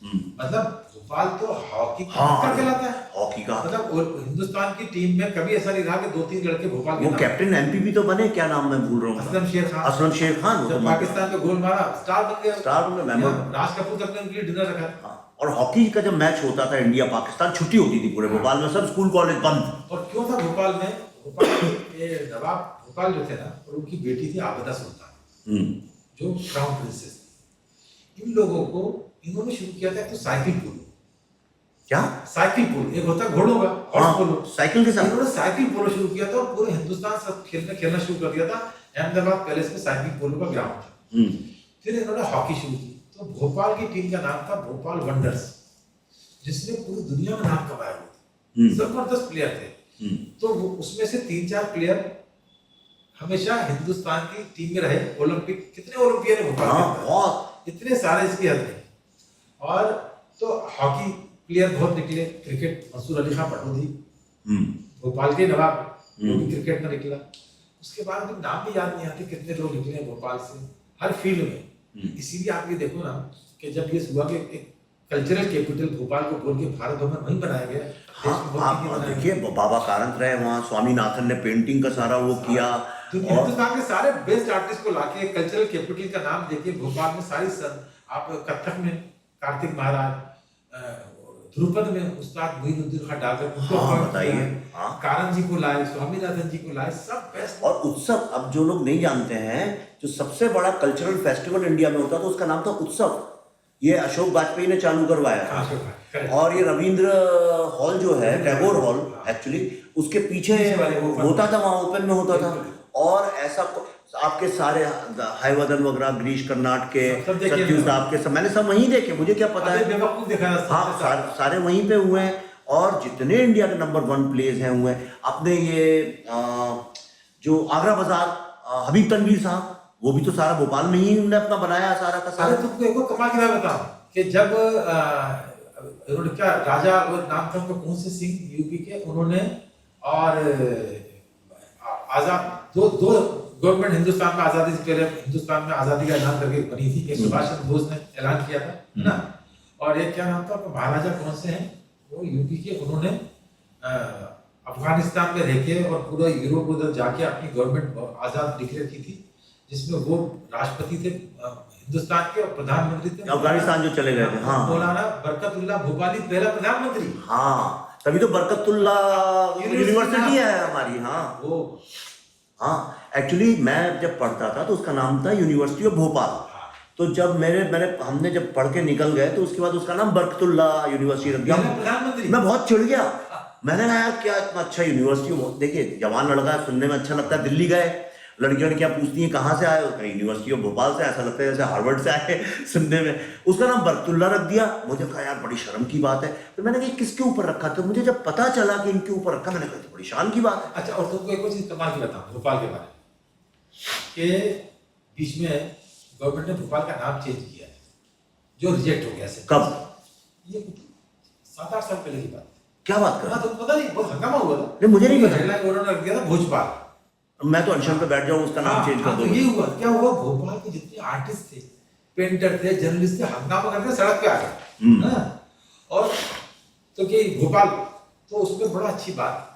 [SPEAKER 1] मतलब भोपाल तो हॉकी का
[SPEAKER 2] हाँ,
[SPEAKER 1] कहलाता है।
[SPEAKER 2] हॉकी का
[SPEAKER 1] मतलब हिंदुस्तान की टीम में कभी ऐसा नहीं रहा कि 2-3 लड़के भोपाल के
[SPEAKER 2] वो
[SPEAKER 1] नाम।
[SPEAKER 2] कैप्टन एमपी भी तो बने, क्या नाम मैं भूल रहा हूँ,
[SPEAKER 1] असलम शेर खान।
[SPEAKER 2] असलम शेर खान, वो तो
[SPEAKER 1] जब पाकिस्तान में गोल मारा स्टार बन गया।
[SPEAKER 2] स्टार बन गया, मेंबर।
[SPEAKER 1] राज कपूर तक ने उनके लिए डिनर रखा है।
[SPEAKER 2] हाँ, और हॉकी का जब मैच होता था इंडिया पाकिस्तान, छुट्टी होती थी पूरे भोपाल में, सब स्कूल कॉलेज बंद।
[SPEAKER 1] और क्यों था भोपाल में? भोपाल के नवाब भोपाल जो थे ना, और उनकी बेटी थी आबिदा सुल्तान, जो क्राउन प्रिंसेस थी। इन लोगों को इन्होंने शुरू किया था तो साइकिल पोलो।
[SPEAKER 2] क्या?
[SPEAKER 1] साइकिल पोलो एक होता है घोड़ों का, हॉर्स पोलो,
[SPEAKER 2] साइकिल के साथ
[SPEAKER 1] इन्होंने साइकिल पोलो शुरू किया था और पूरे हिंदुस्तान सब खेलना शुरू कर दिया था। अहमदाबाद पैलेस में साइकिल पोलो का ग्राउंड था। फिर इन्होंने हॉकी शुरू की, तो भोपाल की टीम का नाम था भोपाल वंडर्स, जिसने पूरी दुनिया में नाम कमाया हुआ था। जबरदस्त प्लेयर थे। तो उसमें से 3-4 प्लेयर हमेशा हिंदुस्तान की टीम में रहे। ओलंपिक, कितने ओलंपियन है भोपाल के?
[SPEAKER 2] बहुत,
[SPEAKER 1] इतने सारे, इसकी हद नहीं। और तो हॉकी प्लेयर बहुत निकले। क्रिकेट मंसूर अली खान पटौदी, भोपाल के नवाब, वो भी क्रिकेट में निकला। उसके बाद भी नाम भी याद नहीं आते कितने लोग निकले हैं भोपाल से हर फील्ड में। इसीलिए आप ये देखो ना कि जब ये हुआ कि एक कल्चरल कैपिटल भोपाल को बोल के भारत भवन वहीं बनाया गया।
[SPEAKER 2] हाँ, आप देखिए बाबा कारंत रहे वहाँ, स्वामीनाथन ने पेंटिंग का सारा वो किया।
[SPEAKER 1] तो हिंदुस्तान के सारे बेस्ट आर्टिस्ट को लाके कल्चरल कैपिटल का नाम देके भोपाल में सारी आप कथक में कार्तिक महाराज, ध्रुपद में उस्ताद मोइनुद्दीन खान डागर,
[SPEAKER 2] बताइए,
[SPEAKER 1] कारंत जी को लाए, स्वामीनाथन जी को लाए, सब बेस्ट।
[SPEAKER 2] और उत्सव, अब जो लोग नहीं जानते हैं, जो सबसे बड़ा कल्चरल फेस्टिवल इंडिया में होता था उसका नाम था उत्सव। ये अशोक वाजपेयी ने चालू करवाया था। और ये रविंद्र हॉल जो है, टैगोर हॉल एक्चुअली, उसके पीछे होता था, वहाँ ओपन में होता था। और ऐसा आपके सारे हयवदन वगैरह, गिरीश कर्नाट के, सत्यु साहब के, सब मैंने सब वहीं देखे, मुझे क्या पता है। हाँ, सारे वहीं पे हुए हैं। और जितने इंडिया के नंबर 1 प्लेस हैं हुए, अपने ये जो आगरा बाजार, हबीब तनवीर साहब, वो भी तो सारा भोपाल में ही उन्होंने अपना बनाया सारा का सारा।
[SPEAKER 1] तुमको एक कमाल की बात बताऊं कि जब उन्होंने क्या, राजा वो नाम था उनका, कौन से सिंह यूपी के, उन्होंने और आजाद दो गवर्नमेंट हिंदुस्तान में आजादी से पहले हिंदुस्तान में आजादी का ऐलान करके बनी थी। एक सुभाष चंद्र बोस ने ऐलान किया था, है ना। और एक क्या नाम था, महाराजा कौन से हैं वो यूपी के, उन्होंने अफगानिस्तान में रह के और पूरा यूरोप उधर जाके अपनी गवर्नमेंट आजाद डिक्लेयर की थी, जिसमें वो राष्ट्रपति थे हिंदुस्तान के और प्रधानमंत्री थे
[SPEAKER 2] अफगानिस्तान जो चले गए थे। हाँ,
[SPEAKER 1] मौलाना बरकतुल्ला भोपाली पहला प्रधानमंत्री।
[SPEAKER 2] हाँ, तभी तो बरकतुल्ला यूनिवर्सिटी है हमारी। हाँ,
[SPEAKER 1] वो
[SPEAKER 2] हाँ, एक्चुअली मैं जब पढ़ता था तो उसका नाम था यूनिवर्सिटी ऑफ भोपाल। तो जब हमने जब पढ़ के निकल गए तो उसके बाद उसका नाम बरकतुल्ला यूनिवर्सिटी रख दिया। मैं बहुत चिढ़ गया, मैंने कहा यार क्या इतना अच्छा यूनिवर्सिटी। देखिए जवान लड़का सुनने में अच्छा लगता है, दिल्ली गए, लड़कियों ने क्या पूछती हैं कहाँ से आए हो, कहीं यूनिवर्सिटी ऑफ भोपाल से, ऐसा लगता है जैसे हार्वर्ड से आए सुनने में। उसका नाम बरकतुल्ला रख दिया। मुझे कहा यार बड़ी शर्म की बात है। तो मैंने कहा किसके ऊपर रखा, तो मुझे जब पता चला कि इनके ऊपर रखा, मैंने कहा बड़ी शान की बात है।
[SPEAKER 1] अच्छा, और तुमको एक और चीज कमाल की बताऊं भोपाल के बारे में, कि बीच में गवर्नमेंट ने भोपाल का नाम चेंज किया है, जो रिजेक्ट हो गया।
[SPEAKER 2] कब?
[SPEAKER 1] ये 7-8 साल पहले की बात।
[SPEAKER 2] क्या बात कर रहा?
[SPEAKER 1] तो पता नहीं, बहुत हंगामा हुआ था।
[SPEAKER 2] नहीं, मुझे नहीं पता।
[SPEAKER 1] हेडलाइन उन्होंने रख दिया था भोजपाल।
[SPEAKER 2] मैं तो अनशन पे बैठ जाऊं, उसका नाम चेंज कर दो।
[SPEAKER 1] तो ये हुआ, क्या हुआ, भोपाल के जितने आर्टिस्ट थे, पेंटर थे, जर्नलिस्ट थे, हंगामा करके सड़क पे आ गए। और तो कि भोपाल, तो उसमें बड़ा अच्छी बात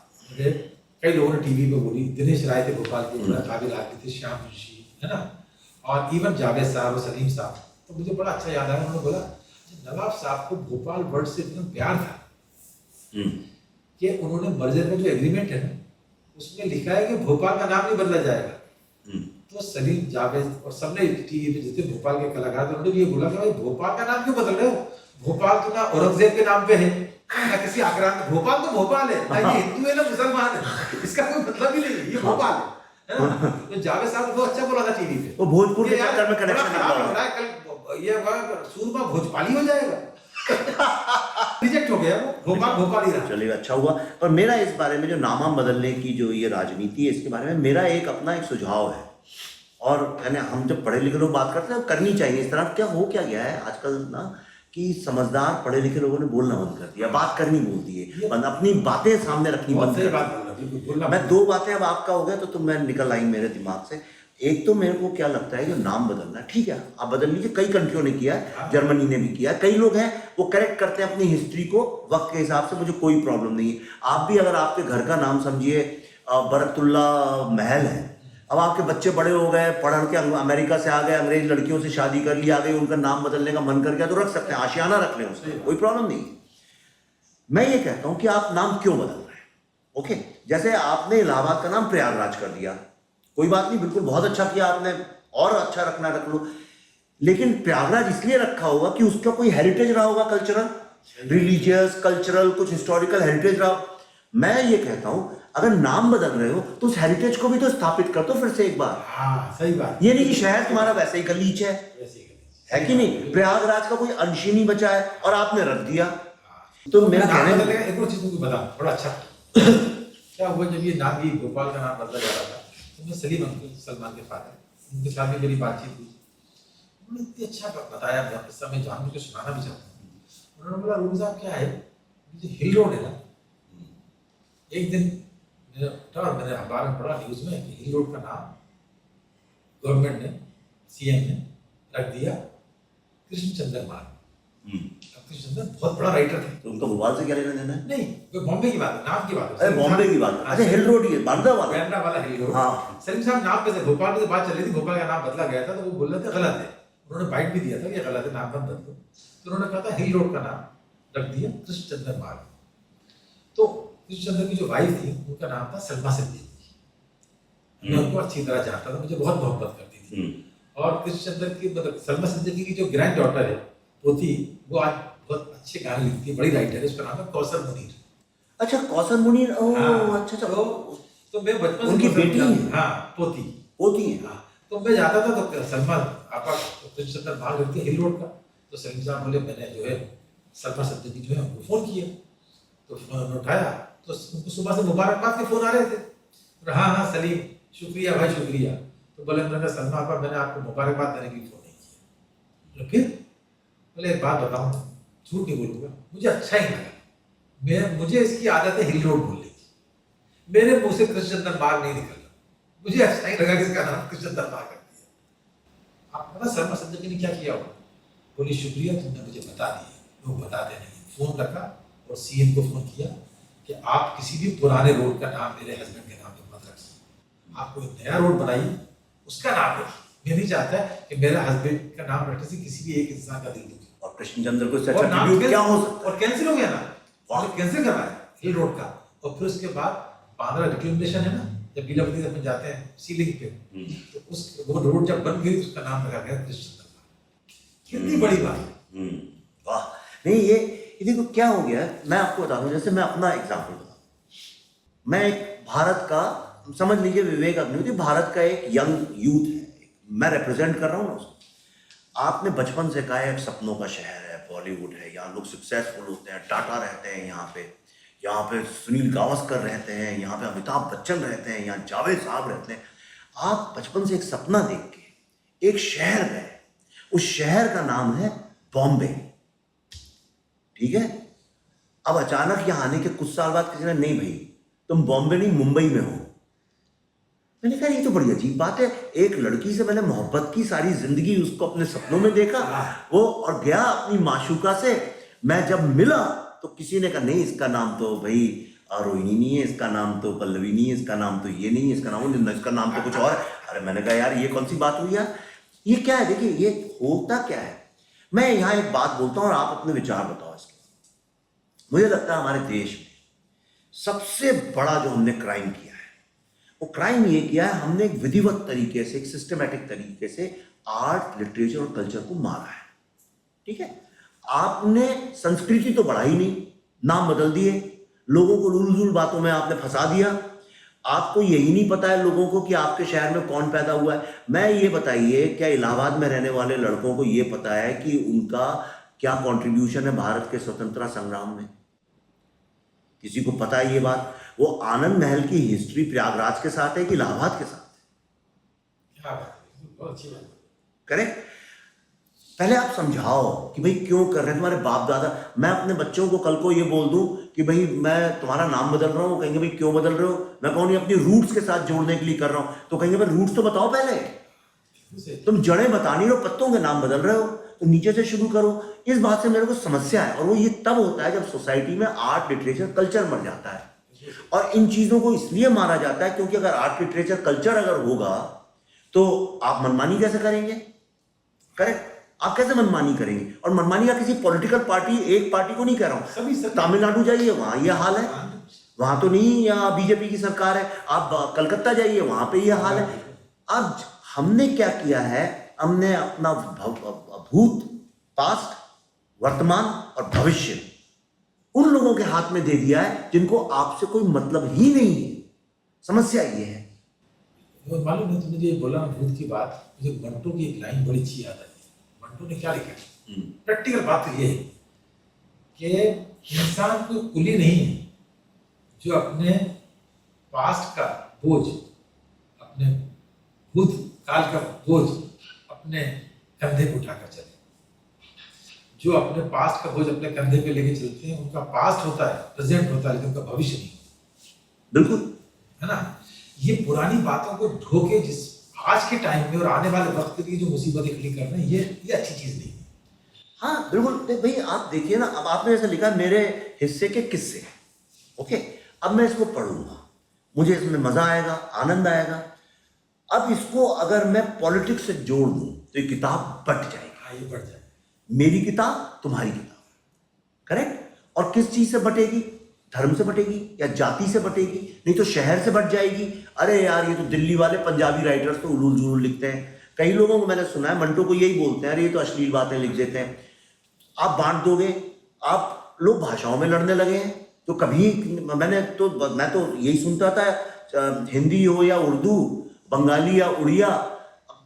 [SPEAKER 1] कई लोगों ने टीवी पे बोली। दिनेश राय थे भोपाल के, बड़ा काबिल आदमी थे, श्याम मुंशी, है ना, और इवन जावेद साहब और सलीम साहब। तो मुझे बड़ा अच्छा याद आया, उन्होंने बोला नवाब साहब को भोपाल वर्ड से इतना प्यार था कि उन्होंने मर्जर में जो एग्रीमेंट है ना, उसमें लिखा है कि भोपाल का नाम नहीं बदला जाएगा। तो सलीम, जावेद और सबने टीवी पे जितने भोपाल के कलाकार थे, उन्होंने ये बोला कि भाई भोपाल का नाम क्यों बदल रहे हो, भोपाल तो ना औरंगजेब के नाम पे है, ना किसी आक्रांत, भोपाल तो भोपाल है, ना ये हिंदू है ना मुसलमान है, इसका कोई मतलब ही नहीं है, ये भोपाल है। तो जावेद साहब को अच्छा बोला था टीवी पे,
[SPEAKER 2] वो भोजपुर के चक्कर में कनेक्शन निकला
[SPEAKER 1] कल ये सूरमा भोजपाली हो जाएगा। रिजेक्ट हो गया वो, भोपाल ही रहा।
[SPEAKER 2] चलिए, अच्छा हुआ। पर मेरा इस बारे में जो नाम बदलने की जो ये राजनीति है, इसके बारे में मेरा अपना एक सुझाव है। और मैंने, हम जब पढ़े लिखे लोग बात करते हैं, करनी चाहिए इस तरह। क्या गया है आजकल ना, कि समझदार पढ़े लिखे लोगों ने बोलना बंद कर दिया, बात करनी बोल दी है, अपनी बातें सामने रखनी बंद कर दी। मैं 2 बातें, अब आपका हो गया तो मैं निकल आई मेरे दिमाग से। एक तो मेरे को क्या लगता है कि नाम बदलना ठीक है, आप बदल लीजिए, कई कंट्रियों ने किया है, जर्मनी ने भी किया है, कई लोग हैं वो करेक्ट करते हैं अपनी हिस्ट्री को वक्त के हिसाब से, मुझे कोई प्रॉब्लम नहीं है। आप भी अगर आपके घर का नाम समझिए बरकतुल्ला महल है, अब आपके बच्चे बड़े हो गए, पढ़ के अमेरिका से आ गए, अंग्रेज लड़कियों से शादी कर ली, आ गई, उनका नाम बदलने का मन कर गया तो रख सकते हैं, आशियाना रख लें, उससे कोई प्रॉब्लम नहीं है। मैं ये कहता हूं कि आप नाम क्यों बदल रहे हैं। ओके, जैसे आपने इलाहाबाद का नाम प्रयागराज कर दिया, कोई बात नहीं, बिल्कुल बहुत अच्छा किया आपने, और अच्छा रखना रख लो, लेकिन प्रयागराज इसलिए रखा होगा कि उसका कोई हेरिटेज रहा होगा, कल्चरल, रिलीजियस, कल्चरल, कुछ हिस्टोरिकल हेरिटेज रहा। मैं ये कहता हूं अगर नाम बदल रहे हो तो उस हेरिटेज को भी तो स्थापित कर दो फिर से एक बार।
[SPEAKER 1] हाँ, सही बात।
[SPEAKER 2] ये नहीं कि शहर तुम्हारा वैसे ही गलीच है कि नहीं, प्रयागराज का कोई अंश ही नहीं बचा है और आपने रख दिया। तो मेरा कहने
[SPEAKER 1] एक और चीज मुझे बता, बड़ा अच्छा क्या हुआ जब ये नाम, ये भोपाल का नाम बदला जा रहा था, तो मैं सलीम अंकल, सलमान के फादर, उनके साथ भी मेरी बातचीत हुई, उन्होंने इतनी अच्छा बताया, मैं किस्सा में जान के सुनाना भी चाहता हूँ। उन्होंने बोला रूम साहब क्या है, जो हिल रोड है ना, एक दिन मैंने अखबार में पढ़ा न्यूज में कि हिल रोड का नाम गवर्नमेंट ने, सीएम ने रख दिया कृष्णचंद्र मार्ग। कृष्णचंद्र बहुत बड़ा राइटर थे,
[SPEAKER 2] तो उनका भोपाल से क्या लेना देना है?
[SPEAKER 1] नहीं, वो बॉम्बे की बात है, नाम की बात है।
[SPEAKER 2] अरे बॉम्बे की बात है, अच्छा हिल रोड, ये बांद्रा
[SPEAKER 1] वाला हिल रोड।
[SPEAKER 2] हाँ,
[SPEAKER 1] सलीम साहब नाम पे से भोपाल में से बात चल रही थी, भोपाल का नाम बदला गया था, तो वो बोल रहे थे गलत है, उन्होंने बाइट भी दिया था कि गलत है, नाम मत बदलो। तो उन्होंने कहा था हिल रोड का नाम रख दिया कृष्णचंद्र मार्ग। तो कृष्णचंद्र की जो वाइफ थी उनका नाम था सलमा सिद्दीकी। मैं उनको अच्छी तरह जानता था, मुझे बहुत मोहब्बत करती थी। और कृष्णचंद्र की मतलब सलमा सिद्दीकी की जो ग्रैंड डॉटर है पोती, वो आज बहुत अच्छे गाने लिखती है, बड़ी राइटर है, उसका नाम है कौसर मुनीर।
[SPEAKER 2] अच्छा कौसर मुनीर,
[SPEAKER 1] हाँ,
[SPEAKER 2] अच्छा अच्छा,
[SPEAKER 1] तो मैं बचपन से
[SPEAKER 2] उनकी बेटी है?
[SPEAKER 1] हाँ, पोती
[SPEAKER 2] होती है।
[SPEAKER 1] हाँ, तो मैं जाता था तो सलमा आपा कृष्णचंद्र भाग रखती है हिल रोड का, तो सलीम साहब बोले मैंने जो है सलमा सिद्दीकी जो है उनको फोन किया, तो फोन उठाया तो उनको सुबह से मुबारकबाद के फोन आ रहे थे। हाँ हाँ सलीम, शुक्रिया भाई शुक्रिया। तो बोले मैंने सलमा आपा मैंने आपको मुबारकबाद देने के लिए फोन नहीं किया। तो फिर बोले एक बात बताऊं, झूठ नहीं बोलूंगा, मुझे अच्छा ही लगा, मुझे इसकी आदत है हिल रोड बोलने की, मेरे मुंह से कृष्णचंद्र मार्ग नहीं निकला, मुझे अच्छा ही लगा कि इसका नाम कृष्णचंद्र मार्ग कर दिया। आप पता सलमा सिद्दीकी ने क्या किया होगा? बोली शुक्रिया तुमने मुझे बता दिया, लोग बताते नहीं। फोन रखा और सीएम को फोन किया कि आप किसी भी पुराने रोड का नाम मेरे हस्बैंड के नाम पे मत रखिए, आप कोई नया रोड बनाइए उसका नाम रखिए, मैं नहीं चाहता कि मेरे हस्बैंड का नाम रखने से किसी भी एक इंसान का दिल दुखे।
[SPEAKER 2] और कृष्णचंद्र को
[SPEAKER 1] और नाम
[SPEAKER 2] क्या हो सकता
[SPEAKER 1] और कैंसिल हो गया ना, कैंसिल करवाया हिल रोड का। और फिर उसके बाद बांद्रा रिक्लेमेशन है ना, जब बीलावती में जाते हैं सीलिंग पे, तो उस वो रोड जब बन गई उसका नाम रखा गया कृष्णचंद्र। कितनी बड़ी बात है।
[SPEAKER 2] वाह, नहीं ये देखो क्या हो गया है, मैं आपको बता दूं, जैसे मैं अपना एग्जांपल बताऊं, मैं एक भारत का, समझ लीजिए विवेक अग्निहोत्री भारत का एक यंग यूथ है, मैं रिप्रेजेंट कर रहा हूँ ना उसको। आपने बचपन से कहा है सपनों का शहर है, बॉलीवुड है, यहाँ लोग सक्सेसफुल होते हैं, टाटा रहते हैं यहाँ पे सुनील गावस्कर रहते हैं, यहाँ पे अमिताभ बच्चन रहते हैं, यहाँ जावेद साहब रहते हैं। आप बचपन से एक सपना देख के एक शहर गए, उस शहर का नाम है बॉम्बे, ठीक है। अब अचानक यहाँ आने के कुछ साल बाद किसी ने, नहीं भाई तुम बॉम्बे नहीं मुंबई में हो। मैंने कहा ये तो बड़ी अजीब बात है, एक लड़की से मैंने मोहब्बत की, सारी जिंदगी उसको अपने सपनों में देखा, वो और गया अपनी माशूका से, मैं जब मिला तो किसी ने कहा नहीं इसका नाम तो भाई रोहिणी नहीं है, इसका नाम तो पल्लवी नहीं है, इसका नाम तो ये नहीं है, इसका नाम तो कुछ और। अरे मैंने कहा यार ये कौन सी बात हुई यार, ये क्या है? देखिए ये होता क्या है, मैं यहाँ एक बात बोलता हूँ और आप अपने विचार बताओ इसके। मुझे लगता है हमारे देश में सबसे बड़ा जो हमने क्राइम किया है, वो क्राइम ये किया है, हमने एक विधिवत तरीके से, एक सिस्टमैटिक तरीके से आर्ट, लिटरेचर और कल्चर को मारा है, ठीक है। आपने संस्कृति तो बढ़ाई नहीं, नाम बदल दिए, लोगों को उलझुल बातों में आपने फंसा दिया। आपको यही नहीं पता है लोगों को कि आपके शहर में कौन पैदा हुआ है। मैं ये बताइए, क्या इलाहाबाद में रहने वाले लड़कों को ये पता है कि उनका क्या कंट्रीब्यूशन है भारत के स्वतंत्रता संग्राम में? किसी को पता है ये बात? वो आनंद महल की हिस्ट्री प्रयागराज के साथ है कि इलाहाबाद के साथ है?
[SPEAKER 1] क्या बात है, बहुत अच्छी बात है।
[SPEAKER 2] करेक्ट। पहले आप समझाओ कि भाई क्यों कर रहे हैं तुम्हारे बाप दादा। मैं अपने बच्चों को कल को ये बोल दूं कि भाई मैं तुम्हारा नाम बदल रहा हूँ, कहेंगे भाई क्यों बदल रहे हो, मैं कहूँ नहीं अपनी रूट्स के साथ जोड़ने के लिए कर रहा हूँ, तो कहेंगे भाई रूट्स तो बताओ पहले, तुम जड़ें बता नहीं रहे हो, पत्तों के नाम बदल रहे हो, तो नीचे से शुरू करो। इस बात से मेरे को समस्या है, और वो ये तब होता है जब सोसाइटी में आर्ट लिटरेचर कल्चर मर जाता है। और इन चीजों को इसलिए मारा जाता है क्योंकि अगर आर्ट लिटरेचर कल्चर अगर होगा तो आप मनमानी कैसे करेंगे? करेक्ट, आप कैसे मनमानी करेंगे? और मनमानी का किसी पॉलिटिकल पार्टी, एक पार्टी को नहीं कह रहा हूं। तमिलनाडु जाइए, वहां ये हाल है, वहां तो नहीं या बीजेपी की सरकार है। आप कलकत्ता जाइए, वहां पे ये हाल है। अब हमने क्या किया है, हमने अपना भूत, पास्ट, वर्तमान और भविष्य उन लोगों के हाथ में दे दिया है जिनको आपसे कोई मतलब ही नहीं है। समस्या ये है।
[SPEAKER 1] मालूम है तुमने जो ये बोला भूत की बात, मुझे मंटो की एक लाइन बड़ी अच्छी याद आई। मंटो ने क्या लिखा है, प्रैक्टिकल बात तो ये है कि इंसान कोई कुली नहीं है जो अपने पास्ट का बोझ, अपने भूत काल का बोझ अपने कंधे पे उठाकर चले। जो अपने पास्ट का बोझ अपने कंधे पे लेके चलते हैं उनका पास्ट होता है, प्रेजेंट होता है, लेकिन उनका भविष्य नहीं।
[SPEAKER 2] बिल्कुल,
[SPEAKER 1] है ना? ये पुरानी बातों को ढोके जिस आज के टाइम में और आने वाले वक्त के लिए जो मुसीबतें खड़ी कर रहे हैं, ये अच्छी चीज नहीं है।
[SPEAKER 2] हाँ बिल्कुल भाई, आप देखिए ना, अब आपने ऐसा लिखा मेरे हिस्से के किस्से, ओके, अब मैं इसको पढ़ूंगा, मुझे इसमें मजा आएगा, आनंद आएगा। अब इसको अगर मैं पॉलिटिक्स से जोड़ दूं तो ये किताब बट जाएगी।
[SPEAKER 1] हाँ, ये बढ़ जाए।
[SPEAKER 2] मेरी किताब, तुम्हारी किताब, करेक्ट। और किस चीज से बटेगी? धर्म से बटेगी या जाति से बटेगी? नहीं तो शहर से बट जाएगी। अरे यार, ये तो दिल्ली वाले पंजाबी राइटर्स तो उलूल जुलूल लिखते हैं। कई लोगों को मैंने सुना है, मंटो को यही बोलते हैं, अरे ये तो अश्लील बातें लिख देते हैं। आप बांट दोगे, आप लोग भाषाओं में लड़ने लगे हैं। तो कभी मैं तो यही सुनता था, हिंदी हो या उर्दू, बंगाली या उड़िया,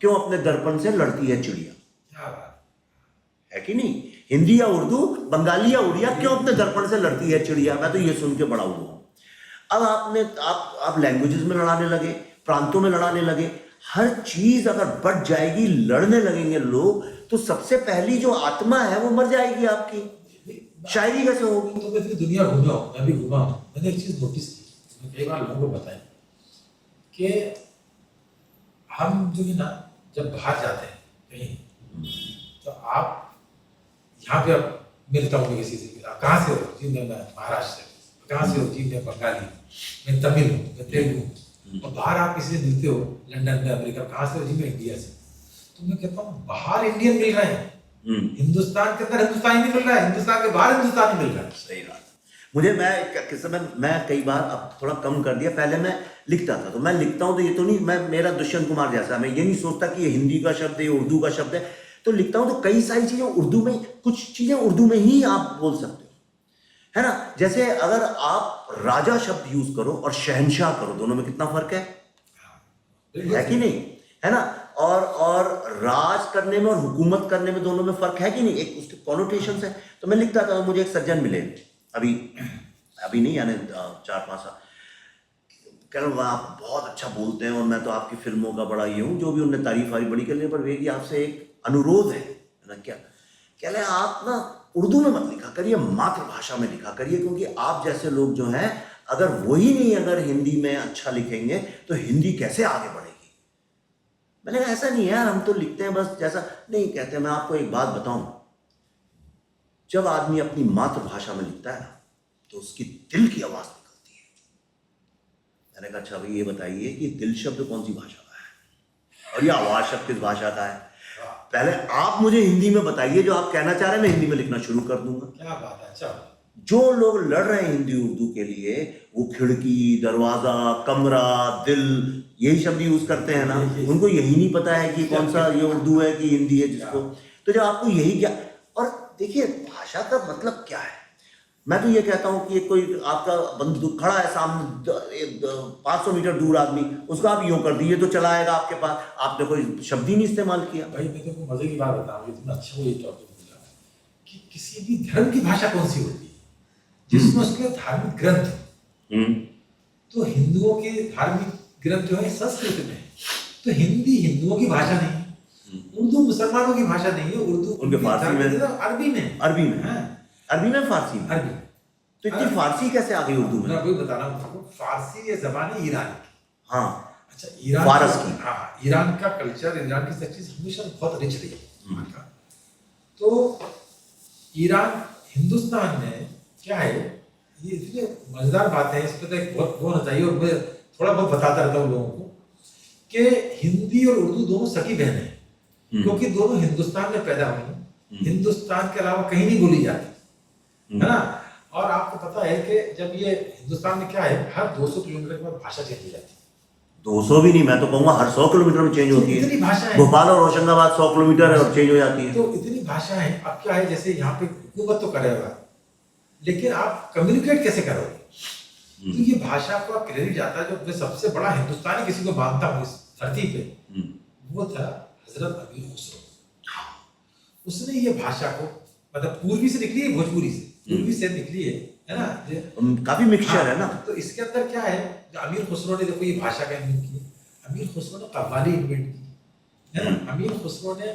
[SPEAKER 2] क्यों अपने दर्पण से लड़ती है चिड़िया? है कि नहीं? हिंदी या उर्दू, बंगाली या उड़िया, क्यों अपने दर्पण से लड़ती है चिड़िया? मैं तो ये सुन के बड़ा हुआ हूं। अब आप लैंग्वेजेस में लड़ाने लगे, प्रांतों में लड़ाने लगे। हर चीज अगर बढ़ जाएगी, लड़ने लगेंगे लोग, तो सबसे पहली जो आत्मा है वो मर जाएगी आपकी। शायरी कैसे होगी?
[SPEAKER 1] तो मैं दुनिया घूमा हूं, मैं भी घूमा हूं। मैंने एक चीज नोटिस की, कई बार लोगों को बताया कि हम जो है ना, जब बाहर जाते हैं कहीं, तो आप यहाँ पे अब मिलता हूँ किसी से, कहाँ से हो? जी मैं महाराष्ट्र से। कहाँ से हो? जी मैं बंगाली, मैं तमिल हूँ, मैं तेलुगु हूँ। और बाहर आप किसी से मिलते हो, लंदन में, अमेरिका, कहाँ से हो? जी मैं इंडिया से। तो मैं कहता हूँ बाहर इंडियन मिल रहे हैं, हिंदुस्तान के अंदर हिंदुस्तानी नहीं मिल रहा है, हिंदुस्तान के बाहर हिंदुस्तानी मिल रहा है।
[SPEAKER 2] सही बात। मुझे मैं कई बार, अब थोड़ा कम कर दिया, पहले मैं लिखता था, तो मैं लिखता हूँ तो ये तो नहीं मैं, मेरा दुष्यंत कुमार जैसा, मैं ये नहीं सोचता कि ये हिंदी का शब्द है, ये उर्दू का शब्द है। तो लिखता हूँ तो कई सारी चीजें उर्दू में, कुछ चीजें उर्दू में ही आप बोल सकते हो, है ना? जैसे अगर आप राजा शब्द यूज करो और शहंशाह करो, दोनों में कितना फर्क है कि नहीं? है ना? और राज करने में और हुकूमत करने में, दोनों में फर्क है कि नहीं? एक उसके कॉनोटेशंस है। तो मैं लिखता था, मुझे एक सज्जन मिले अभी नहीं, यानी 4-5 साल, कह रहे आप बहुत अच्छा बोलते हैं और मैं तो आपकी फिल्मों का बड़ा ये हूँ, जो भी उनने तारीफ वारी बड़ी कर ली, पर वेगी आपसे एक अनुरोध है ना। क्या कह रहे, आप ना उर्दू में मत लिखा करिए, मातृभाषा में लिखा करिए, क्योंकि आप जैसे लोग जो हैं, अगर वही नहीं अगर हिंदी में अच्छा लिखेंगे तो हिंदी कैसे आगे बढ़ेगी? मैंने कहा ऐसा नहीं है यार, हम तो लिखते हैं बस, जैसा नहीं कहते। मैं आपको एक बात बताऊं, जब आदमी अपनी मातृभाषा में लिखता है ना, तो उसकी दिल की आवाज निकलती है। मैंने कहा अच्छा भाई ये बताइए कि दिल शब्द कौन सी भाषा का है और ये आवाज शब्द किस भाषा का है? पहले आप मुझे हिंदी में बताइए जो आप कहना चाह रहे हैं, मैं हिंदी में लिखना शुरू कर दूंगा।
[SPEAKER 1] क्या बात है। अच्छा,
[SPEAKER 2] जो लोग लड़ रहे हैं हिंदी उर्दू के लिए, वो खिड़की, दरवाजा, कमरा, दिल, यही शब्द यूज करते हैं ना, उनको यही नहीं पता है कि कौन सा ये उर्दू है कि हिंदी है जिसको। तो जब आपको यही क्या, और देखिए भाषा का मतलब क्या है, मैं तो ये कहता हूँ कि कोई आपका बंधु खड़ा है सामने 500 मीटर दूर आदमी, उसको आप यूं कर दीजिए तो चला आएगा आपके पास, आपने कोई शब्द ही नहीं इस्तेमाल किया।
[SPEAKER 1] भाई मैं तुमको मजे की बात बताऊंगी, इतना अच्छा वो ये टॉपिक मिला कि किसी भी धर्म की भाषा कौन सी होती है जिसमें उसके धार्मिक ग्रंथ, तो हिंदुओं के धार्मिक ग्रंथ जो है संस्कृत में, तो हिंदी हिंदुओं की भाषा नहीं है, उर्दू मुसलमानों की भाषा नहीं है, उर्दू
[SPEAKER 2] उनके फारसी में,
[SPEAKER 1] अरबी में,
[SPEAKER 2] अरबी में,
[SPEAKER 1] हाँ,
[SPEAKER 2] अरबी में, फारसी में।
[SPEAKER 1] अरबी।
[SPEAKER 2] तो इतनी फारसी कैसे आ गई उर्दू में?
[SPEAKER 1] मैं वही बता रहा हूँ, फारसी ये जबान है ईरान की।
[SPEAKER 2] हाँ,
[SPEAKER 1] अच्छा, ईरान
[SPEAKER 2] फारस की।
[SPEAKER 1] हाँ, ईरान का कल्चर, ईरान की सब चीज हमेशा बहुत रिच रही है वहाँ का। तो ईरान, हिंदुस्तान में क्या है, ये इतनी मजेदार बात है, इस पर तो एक बहुत वो होना चाहिए, और मैं थोड़ा बहुत बताता रहता हूँ लोगों को कि हिंदी और उर्दू दोनों सगी बहन हैं, क्योंकि दोनों हिंदुस्तान में पैदा हुई हैं, हिंदुस्तान के अलावा कहीं नहीं बोली जाती, है ना। और आपको पता है कि जब ये हिंदुस्तान में क्या है, हर 200 किलोमीटर के बाद भाषा चेंज हो जाती है।
[SPEAKER 2] 200 भी नहीं, मैं तो कहूँगा हर 100 किलोमीटर में चेंज होती है।
[SPEAKER 1] इतनी भाषा है,
[SPEAKER 2] भोपाल और होशंगाबाद 100 किलोमीटर है और चेंज हो जाती है।
[SPEAKER 1] तो इतनी भाषा है। अब क्या है, जैसे यहाँ पे हुकूमत तो करेगा, लेकिन आप कम्युनिकेट कैसे करोगे? तो ये भाषा का क्रेडिट जाता है, जो मैं सबसे बड़ा हिंदुस्तानी किसी को मानता हूँ इस धरती पे, वो था हजरत अमीर खुसरो। उसने ये भाषा को, मतलब पूर्वी से निकली है, भोजपुरी से, पूर्वी से निकली है ना,
[SPEAKER 2] काफी मिक्सचर है ना।
[SPEAKER 1] तो इसके अंदर क्या है, जो अमीर खुसरो ने देखो ये भाषा का इन्वेंट किया, अमीर खुसरो ने कव्वाली इन्वेंट की, है ना। अमीर खुसरो ने,